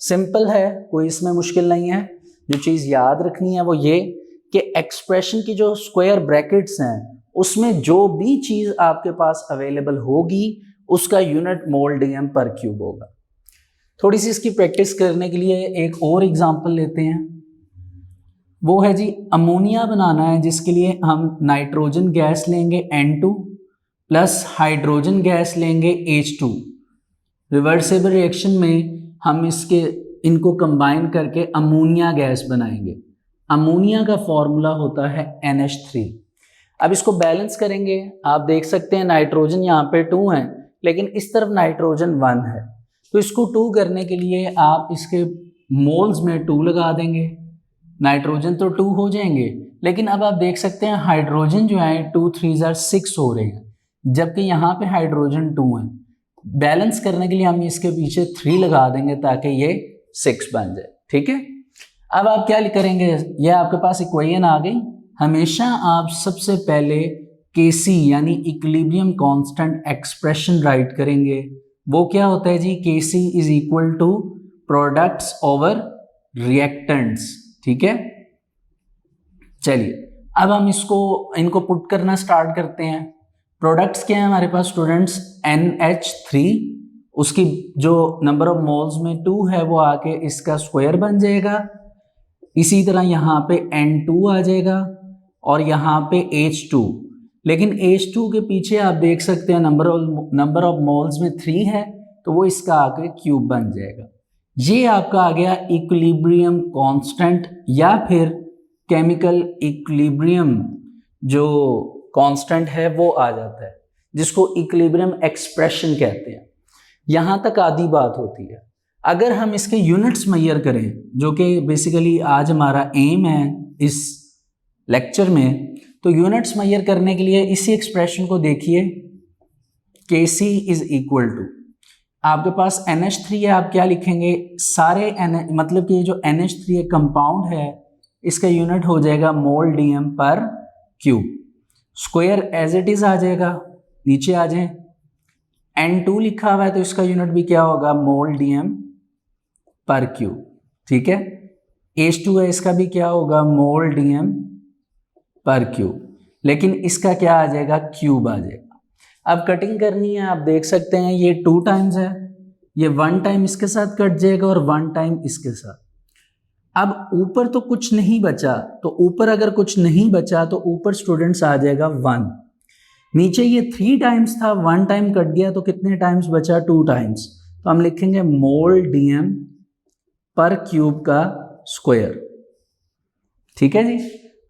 सिंपल है, कोई इसमें मुश्किल नहीं है। जो चीज़ याद रखनी है वो ये कि एक्सप्रेशन की जो स्क्वायर ब्रैकेट्स हैं उसमें जो भी चीज़ आपके पास अवेलेबल होगी उसका यूनिट मोल DM पर क्यूब होगा। थोड़ी सी इसकी प्रैक्टिस करने के लिए एक और एग्जांपल लेते हैं, वो है जी अमोनिया बनाना है, जिसके लिए हम नाइट्रोजन गैस लेंगे N2 प्लस हाइड्रोजन गैस लेंगे H2। रिवर्सिबल रिएक्शन में हम इनको कंबाइन करके अमोनिया गैस बनाएंगे। अमोनिया का फॉर्मूला होता है NH3। अब इसको बैलेंस करेंगे, आप देख सकते हैं नाइट्रोजन यहाँ पे 2 है लेकिन इस तरफ नाइट्रोजन 1 है, तो इसको 2 करने के लिए आप इसके मोल्स में 2 लगा देंगे, नाइट्रोजन तो 2 हो जाएंगे, लेकिन अब आप देख सकते हैं हाइड्रोजन जो है 2 3 6 हो रहे हैं, जबकि यहाँ पे हाइड्रोजन 2 है। बैलेंस करने के लिए हम इसके पीछे 3 लगा देंगे ताकि ये 6 बन जाए, ठीक है। अब आप क्या करेंगे, ये आपके पास इक्वेशन आ गई। हमेशा आप सबसे पहले Kc यानी इक्विलिब्रियम कांस्टेंट एक्सप्रेशन राइट करेंगे। वो क्या होता है जी, Kc is equal to products over reactants, ठीक है। चलिए अब हम इनको पुट करना स्टार्ट करते हैं। प्रोडक्ट्स क्या है हमारे पास स्टूडेंट्स, NH3, उसकी जो नंबर ऑफ मोल्स में 2 है वो आके इसका स्क्वायर बन जाएगा। इसी तरह यहाँ पे N2 आ जाएगा और यहाँ पे H2, लेकिन H2 के पीछे आप देख सकते हैं नंबर ऑफ मोल्स में 3 है तो वो इसका आके क्यूब बन जाएगा। ये आपका आ गया इक्विलिब्रियम कांस्टेंट या फिर केमिकल इक्विलिब्रियम जो कांस्टेंट है वो आ जाता है, जिसको इक्विलिब्रियम एक्सप्रेशन कहते हैं। यहाँ तक आधी बात होती है। अगर हम इसके यूनिट्स मेजर करें, जो कि बेसिकली आज हमारा एम है इस लेक्चर में, तो यूनिट्स मेजर करने के लिए इसी एक्सप्रेशन को देखिए, Kc इज इक्वल टू, आपके पास NH3 है, आप क्या लिखेंगे, सारे मतलब कि जो NH3 कंपाउंड है इसका यूनिट हो जाएगा मोल DM पर cube. Square as it is आ जाएगा, नीचे आ जाए। N2 लिखा हुआ है तो इसका यूनिट भी क्या होगा, मोल DM पर क्यूब, ठीक है। H2 है, इसका भी क्या होगा, मोल DM पर क्यूब, लेकिन इसका क्या आ जाएगा, क्यूब आ जाएगा। अब कटिंग करनी है, आप देख सकते हैं ये 2 टाइम्स है, ये 1 टाइम इसके साथ कट जाएगा और 1 टाइम इसके साथ। अब ऊपर तो कुछ नहीं बचा, तो ऊपर अगर कुछ नहीं बचा तो ऊपर स्टूडेंट्स आ जाएगा 1। नीचे ये 3 टाइम्स था, 1 टाइम कट गया तो कितने टाइम्स बचा, 2 टाइम्स, तो हम लिखेंगे मोल DM पर क्यूब का स्क्वायर, ठीक है जी।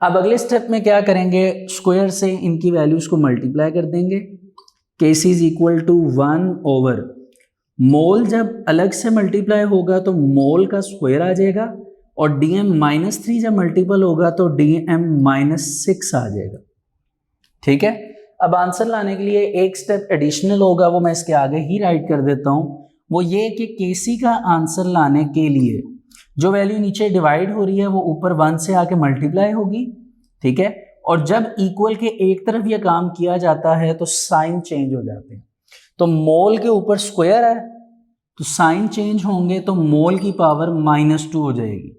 अब अगले स्टेप में क्या करेंगे, स्क्वायर से इनकी वैल्यूज को मल्टीप्लाई कर देंगे। Kc is equal to 1 over mole, जब अलग से मल्टीप्लाई होगा तो मोल का स्क्वायर आ जाएगा, और DM-3 जब मल्टीपल होगा तो DM-6 आ जाएगा, ठीक है। अब आंसर लाने के लिए एक स्टेप एडिशनल होगा, वो मैं इसके आगे ही राइट कर देता हूँ। वो ये कि Kc का आंसर लाने के लिए जो वैल्यू नीचे डिवाइड हो रही है वो ऊपर 1 से आके मल्टीप्लाई होगी, ठीक है। और जब इक्वल के एक तरफ ये काम किया जाता है तो साइन चेंज हो जाते हैं। तो मोल के ऊपर स्क्वायर है तो साइन चेंज होंगे, तो मोल की पावर -2 हो जाएगी।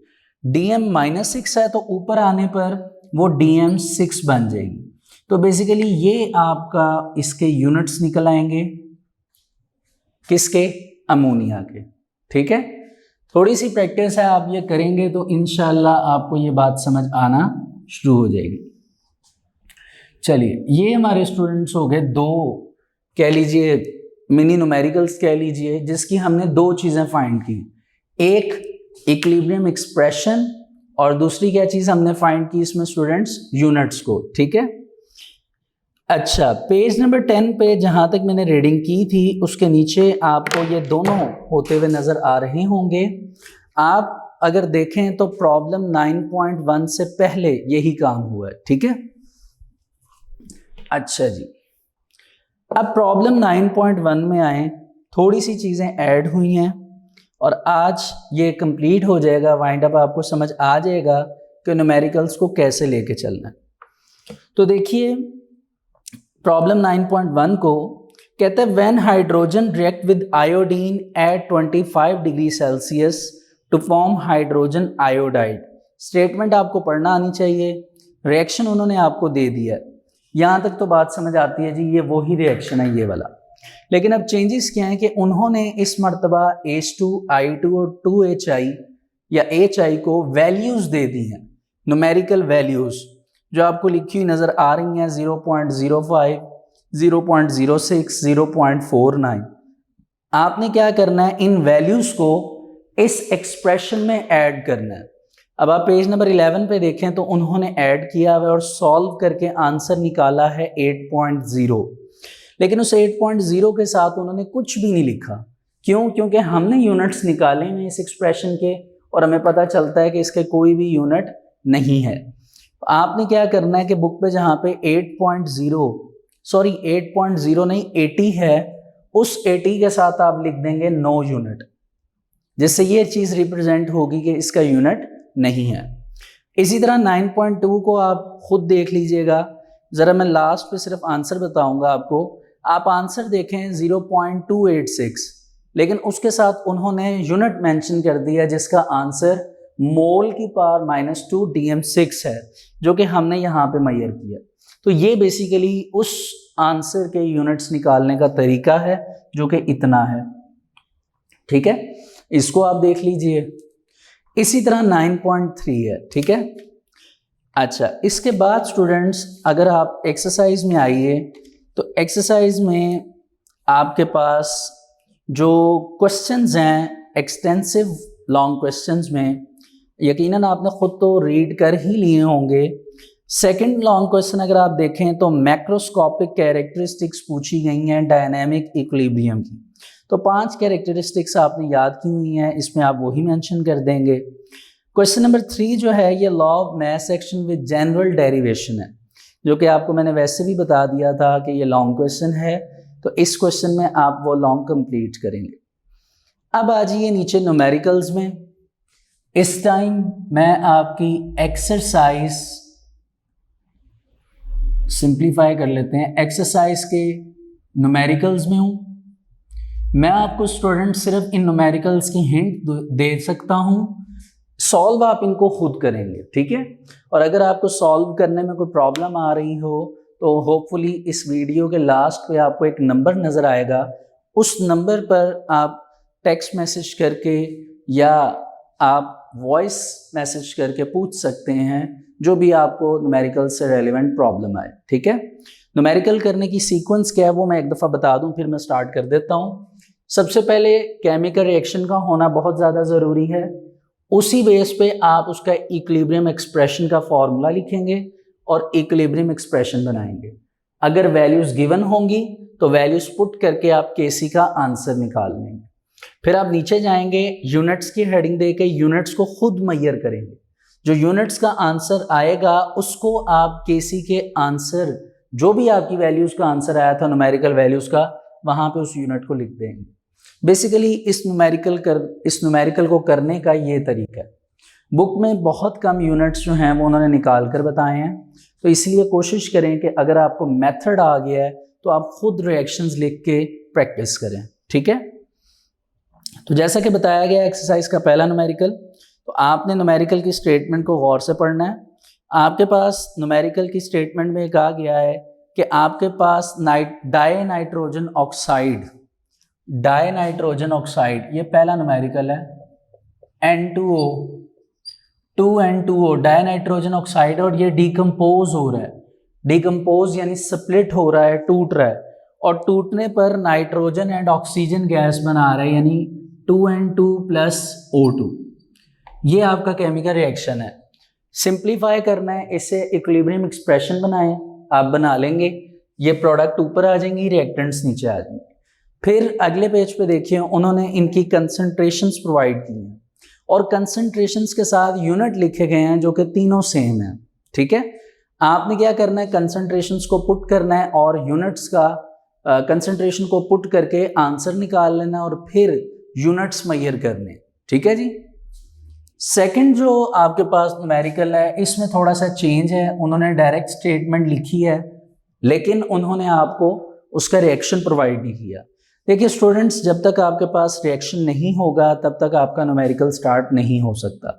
DM-6 है तो ऊपर आने पर वो DM-6 बन जाएगी। तो बेसिकली ये आपका इसके यूनिट्स निकल आएंगे, किसके, अमोनिया के, ठीक है। थोड़ी सी प्रैक्टिस है, आप ये करेंगे तो इंशाल्लाह आपको ये बात समझ आना शुरू हो जाएगी। चलिए, ये हमारे स्टूडेंट्स हो गए दो, कह लीजिए मिनी न्यूमेरिकल्स कह लीजिए, जिसकी हमने दो चीज़ें फाइंड की, एक इक्विलिब्रियम एक्सप्रेशन और दूसरी क्या चीज़ हमने फाइंड की इसमें स्टूडेंट्स, यूनिट्स को। ठीक है, अच्छा, पेज नंबर 10 पे जहाँ तक मैंने रीडिंग की थी उसके नीचे आपको ये दोनों होते हुए नज़र आ रहे होंगे। आप अगर देखें तो प्रॉब्लम 9.1 से पहले यही काम हुआ है। ठीक है, अच्छा जी, अब प्रॉब्लम 9.1 में आए, थोड़ी सी चीज़ें ऐड हुई हैं और आज ये कंप्लीट हो जाएगा, वाइंड अप आपको समझ आ जाएगा कि न्यूमेरिकल्स को कैसे लेके चलना है। तो देखिए प्रॉब्लम 9.1 को कहते हैं when hydrogen react with iodine at 25 degree Celsius to form hydrogen iodide. Statement आपको पढ़ना आनी चाहिए, रिएक्शन उन्होंने आपको दे दिया है, यहाँ तक तो बात समझ आती है जी, ये वही रिएक्शन है ये वाला। लेकिन अब चेंजेस क्या है कि उन्होंने इस मर्तबा H2I2 और 2HI या HI को वैल्यूज़ दे दी हैं, न्यूमेरिकल वैल्यूज़ जो आपको लिखी हुई नज़र आ रही हैं, 0.05, 0.06, 0.49। आपने क्या करना है, इन वैल्यूज़ को इस एक्सप्रेशन में ऐड करना है। अब आप पेज नंबर 11 पे देखें तो उन्होंने ऐड किया हुआ और सॉल्व करके आंसर निकाला है 8.0, लेकिन उस 8.0 के साथ उन्होंने कुछ भी नहीं लिखा। क्यों? क्योंकि हमने यूनिट्स निकाले हैं इस एक्सप्रेशन के और हमें पता चलता है कि इसके कोई भी यूनिट नहीं है। आपने क्या करना है कि बुक पे जहाँ पे 8.0 नहीं 80 है, उस 80 के साथ आप लिख देंगे नो यूनिट, जिससे ये चीज़ रिप्रेजेंट होगी कि इसका यूनिट नहीं है। इसी तरह 9.2 को आप खुद देख लीजिएगा, ज़रा मैं लास्ट पे सिर्फ आंसर बताऊंगा आपको। आप आंसर देखें 0.286, लेकिन उसके साथ उन्होंने यूनिट मेंशन कर दिया जिसका आंसर मोल की पावर -2 DM6 है, जो कि हमने यहाँ पे मेजर किया। तो ये बेसिकली उस आंसर के यूनिट्स निकालने का तरीका है जो कि इतना है। ठीक है, इसको आप देख लीजिए। इसी तरह 9.3 है। ठीक है, अच्छा, इसके बाद स्टूडेंट्स अगर आप एक्सरसाइज में आइए तो एक्सरसाइज में आपके पास जो क्वेश्चंस हैं एक्सटेंसिव लॉन्ग क्वेश्चंस में, यकीनन आपने खुद तो रीड कर ही लिए होंगे। सेकंड लॉन्ग क्वेश्चन अगर आप देखें तो मैक्रोस्कोपिक कैरेक्टरिस्टिक्स पूछी गई हैं डायनामिक इक्विलिब्रियम की। तो 5 कैरेक्टरिस्टिक्स आपने याद की हुई हैं, इसमें आप वही मेंशन कर देंगे। क्वेश्चन नंबर 3 जो है ये law of mass action with general derivation है, जो कि आपको मैंने वैसे भी बता दिया था कि ये लॉन्ग क्वेश्चन है, तो इस क्वेश्चन में आप वो लॉन्ग कंप्लीट करेंगे। अब आ जाइए नीचे न्यूमेरिकल्स में। इस टाइम मैं आपकी एक्सरसाइज सिंप्लीफाई कर लेते हैं, एक्सरसाइज के न्यूमेरिकल्स में हूँ। मैं आपको स्टूडेंट सिर्फ इन न्यूमेरिकल्स की हिंट दे सकता हूँ, सॉल्व आप इनको खुद करेंगे। ठीक है, और अगर आपको सॉल्व करने में कोई प्रॉब्लम आ रही हो तो होपफुली इस वीडियो के लास्ट पे आपको एक नंबर नज़र आएगा, उस नंबर पर आप टेक्स्ट मैसेज करके या आप वॉइस मैसेज करके पूछ सकते हैं जो भी आपको न्यूमेरिकल से रेलिवेंट प्रॉब्लम आए। ठीक है, न्यूमेरिकल करने की सीक्वेंस क्या है वो मैं एक दफ़ा बता दूं, फिर मैं स्टार्ट कर देता हूं। सबसे पहले केमिकल रिएक्शन का होना बहुत ज़्यादा ज़रूरी है, उसी बेस पे आप उसका इक्विलिब्रियम एक्सप्रेशन का फॉर्मूला लिखेंगे और इक्विलिब्रियम एक्सप्रेशन बनाएंगे। अगर वैल्यूज़ गिवन होंगी तो वैल्यूज़ पुट करके आप केसी का आंसर निकाल लेंगे। फिर आप नीचे जाएंगे, यूनिट्स की हेडिंग देके यूनिट्स को खुद मेजर करेंगे। जो यूनिट्स का आंसर आएगा उसको आप केसी के आंसर, जो भी आपकी वैल्यूज़ का आंसर आया था न्यूमेरिकल वैल्यूज़ का, वहाँ पे उस यूनिट को लिख देंगे। बेसिकली इस न्यूमेरिकल को करने का ये तरीका है। बुक में बहुत कम यूनिट्स जो हैं वो उन्होंने निकाल कर बताए हैं, तो इसलिए कोशिश करें कि अगर आपको मेथड आ गया है तो आप खुद रिएक्शंस लिख के प्रैक्टिस करें। ठीक है, तो जैसा कि बताया गया एक्सरसाइज का पहला न्यूमेरिकल, तो आपने न्यूमेरिकल की स्टेटमेंट को गौर से पढ़ना है। आपके पास न्यूमेरिकल की स्टेटमेंट में कहा गया है कि आपके पास डाई नाइट्रोजन ऑक्साइड, ये पहला न्यूमेरिकल है। N2O, 2N2O die nitrogen oxide, और ये डिकम्पोज हो रहा है। डिकम्पोज यानी स्प्लिट हो रहा है, टूट रहा है, और टूटने पर नाइट्रोजन एंड ऑक्सीजन गैस बना रहा है, यानी 2N2 प्लस O2। ये आपका केमिकल रिएक्शन है। सिंप्लीफाई करना है, इससे इक्विलिब्रियम एक्सप्रेशन बनाएं, आप बना लेंगे, ये प्रोडक्ट ऊपर आ जाएंगी, रिएक्टेंट्स नीचे आ जाएंगे। फिर अगले पेज पे देखिए, उन्होंने इनकी कंसंट्रेशंस प्रोवाइड की हैं और कंसंट्रेशंस के साथ यूनिट लिखे गए हैं जो कि तीनों सेम हैं। ठीक है, आपने क्या करना है, कंसंट्रेशंस को पुट करना है और यूनिट्स का कंसंट्रेशन को पुट करके आंसर निकाल लेना और फिर यूनिट्स मेजर करने। ठीक है जी। सेकंड जो आपके पास न्यूमेरिकल है, इसमें थोड़ा सा चेंज है, उन्होंने डायरेक्ट स्टेटमेंट लिखी है लेकिन उन्होंने आपको उसका रिएक्शन प्रोवाइड नहीं किया। देखिए स्टूडेंट्स, जब तक आपके पास रिएक्शन नहीं होगा तब तक आपका न्यूमेरिकल स्टार्ट नहीं हो सकता।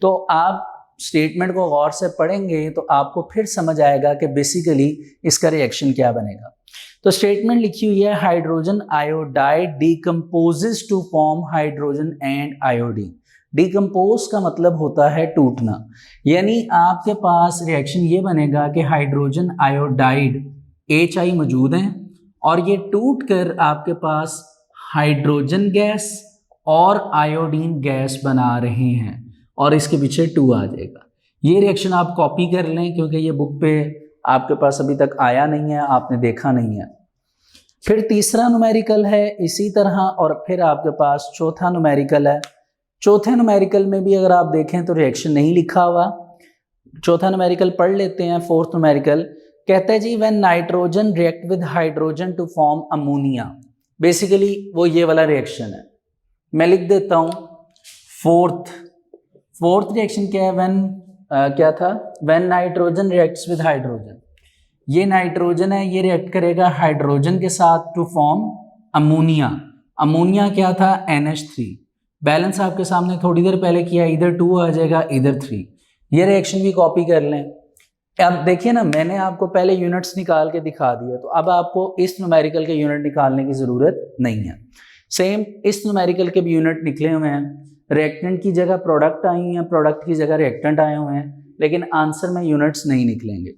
तो आप स्टेटमेंट को गौर से पढ़ेंगे तो आपको फिर समझ आएगा कि बेसिकली इसका रिएक्शन क्या बनेगा। तो स्टेटमेंट लिखी हुई है, hydrogen iodide decomposes to form hydrogen and iodine. Decompose का मतलब होता है टूटना, यानी आपके पास रिएक्शन ये बनेगा कि हाइड्रोजन आयोडाइड HI मौजूद हैं और ये टूट कर आपके पास हाइड्रोजन गैस और आयोडीन गैस बना रहे हैं और इसके पीछे 2 आ जाएगा। ये रिएक्शन आप कॉपी कर लें क्योंकि ये बुक पे आपके पास अभी तक आया नहीं है, आपने देखा नहीं है। फिर तीसरा न्यूमेरिकल है इसी तरह, और फिर आपके पास चौथा न्यूमेरिकल है। चौथे न्यूमेरिकल में भी अगर आप देखें तो रिएक्शन नहीं लिखा हुआ। चौथा न्यूमेरिकल पढ़ लेते हैं। फोर्थ न्यूमेरिकल कहता है जी, when nitrogen react with hydrogen to form ammonia. Basically वो ये वाला रिएक्शन है, मैं लिख देता हूँ। फोर्थ रिएक्शन क्या है, क्या था, when nitrogen reacts with hydrogen. ये नाइट्रोजन है, ये रिएक्ट करेगा हाइड्रोजन के साथ टू फॉर्म अमोनिया। अमोनिया क्या था, NH3। बैलेंस आपके सामने थोड़ी देर पहले किया, इधर 2 आ जाएगा इधर 3। ये रिएक्शन भी कॉपी कर लें। अब देखिए ना, मैंने आपको पहले यूनिट्स निकाल के दिखा दिया, तो अब आपको इस न्यूमेरिकल के यूनिट निकालने की ज़रूरत नहीं है। सेम इस न्यूमेरिकल के भी यूनिट निकले हुए हैं। रिएक्टेंट की जगह प्रोडक्ट आई हैं, प्रोडक्ट की जगह रिएक्टेंट आए हुए हैं, लेकिन आंसर में यूनिट्स नहीं निकलेंगे।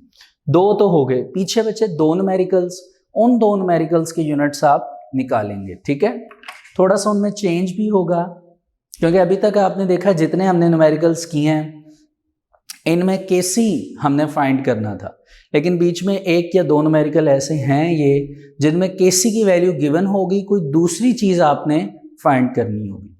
2 तो हो गए, पीछे बचे 2 न्यूमेरिकल्स। उन 2 न्यूमेरिकल्स के यूनिट्स आप निकालेंगे। ठीक है, थोड़ा सा उनमें चेंज भी होगा क्योंकि अभी तक आपने देखा जितने हमने न्यूमेरिकल्स किए हैं इनमें KC हमने फाइंड करना था, लेकिन बीच में 1 या 2 न्यूमेरिकल ऐसे हैं ये जिनमें KC की वैल्यू गिवन होगी, कोई दूसरी चीज़ आपने फाइंड करनी होगी।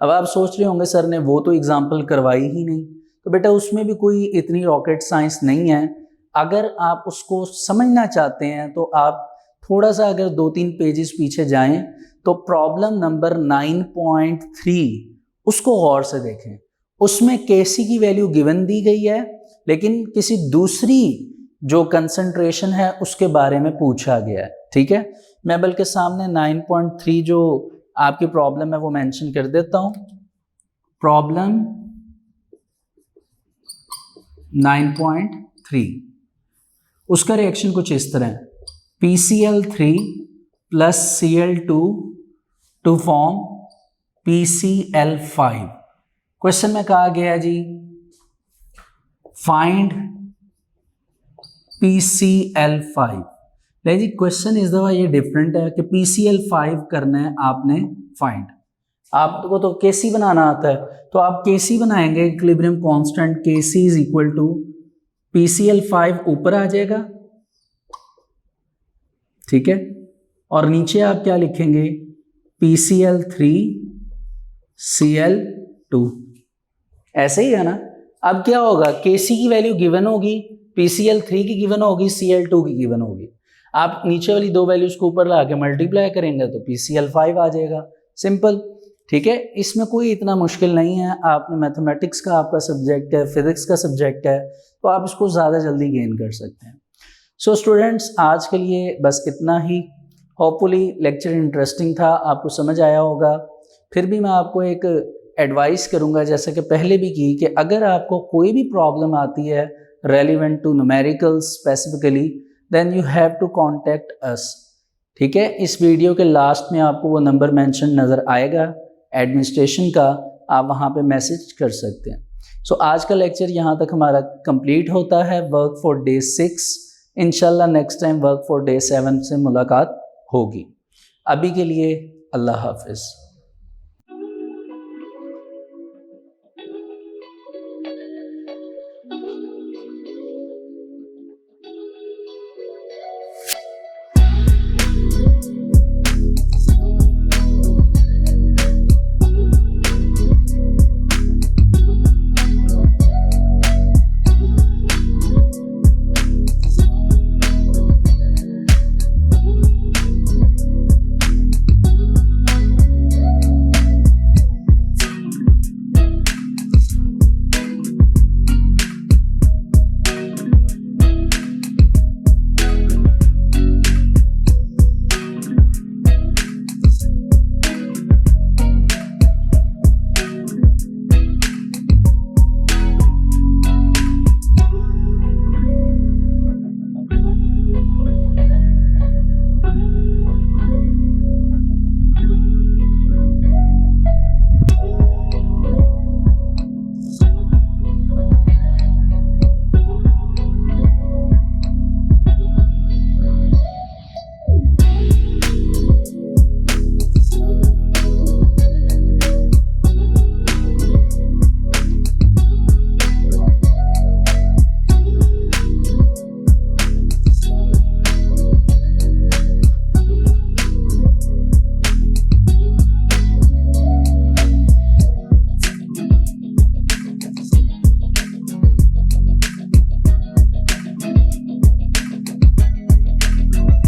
अब आप सोच रहे होंगे सर ने वो तो एग्जाम्पल करवाई ही नहीं, तो बेटा उसमें भी कोई इतनी रॉकेट साइंस नहीं है। अगर आप उसको समझना चाहते हैं तो आप थोड़ा सा अगर 2-3 पेजेस पीछे जाएं तो प्रॉब्लम नंबर 9.3 उसको गौर से देखें। उसमें KC की वैल्यू गिवन दी गई है लेकिन किसी दूसरी जो कंसंट्रेशन है उसके बारे में पूछा गया है। ठीक है, मैं बल्कि सामने 9.3 जो आपकी प्रॉब्लम है वो मेंशन कर देता हूं। प्रॉब्लम 9.3 उसका रिएक्शन कुछ इस तरह है, PCl3 plus Cl2 to form PCl5। Question में कहा गया जी फाइंड PCl5। ले जी क्वेश्चन इस दफा ये डिफरेंट है कि PCl5 करना है आपने फाइंड। आपको तो KC बनाना आता है तो आप KC बनाएंगे, equilibrium constant KC is equal to PCl5 ऊपर आ जाएगा। ठीक है, और नीचे आप क्या लिखेंगे, PCl3 Cl2। ऐसे ही है ना। अब क्या होगा, KC की वैल्यू गिवन होगी, PCl3 की गिवन होगी, Cl2 की गिवन होगी। आप नीचे वाली 2 वैल्यूज को ऊपर ला के मल्टीप्लाई करेंगे तो PCl5 आ जाएगा। सिंपल। ठीक है, इसमें कोई इतना मुश्किल नहीं है। आपने मैथमेटिक्स का आपका सब्जेक्ट है, फिजिक्स का सब्जेक्ट है, तो आप इसको ज़्यादा जल्दी गेन कर सकते हैं। सो स्टूडेंट्स, आज के लिए बस इतना ही। होपफुली लेक्चर इंटरेस्टिंग था, आपको समझ आया होगा। फिर भी मैं आपको एक एडवाइस करूंगा, जैसे कि पहले भी की, कि अगर आपको कोई भी प्रॉब्लम आती है relevant to numericals specifically, then you have to contact us. ठीक है, इस वीडियो के लास्ट में आपको वो नंबर मेंशन नज़र आएगा एडमिनिस्ट्रेशन का, आप वहाँ पे मैसेज कर सकते हैं। सो आज का लेक्चर यहाँ तक हमारा कंप्लीट होता है, वर्क फॉर डे 6। इंशाल्लाह next time work for day 7 से मुलाकात होगी। अभी के लिए अल्लाह हाफिज़।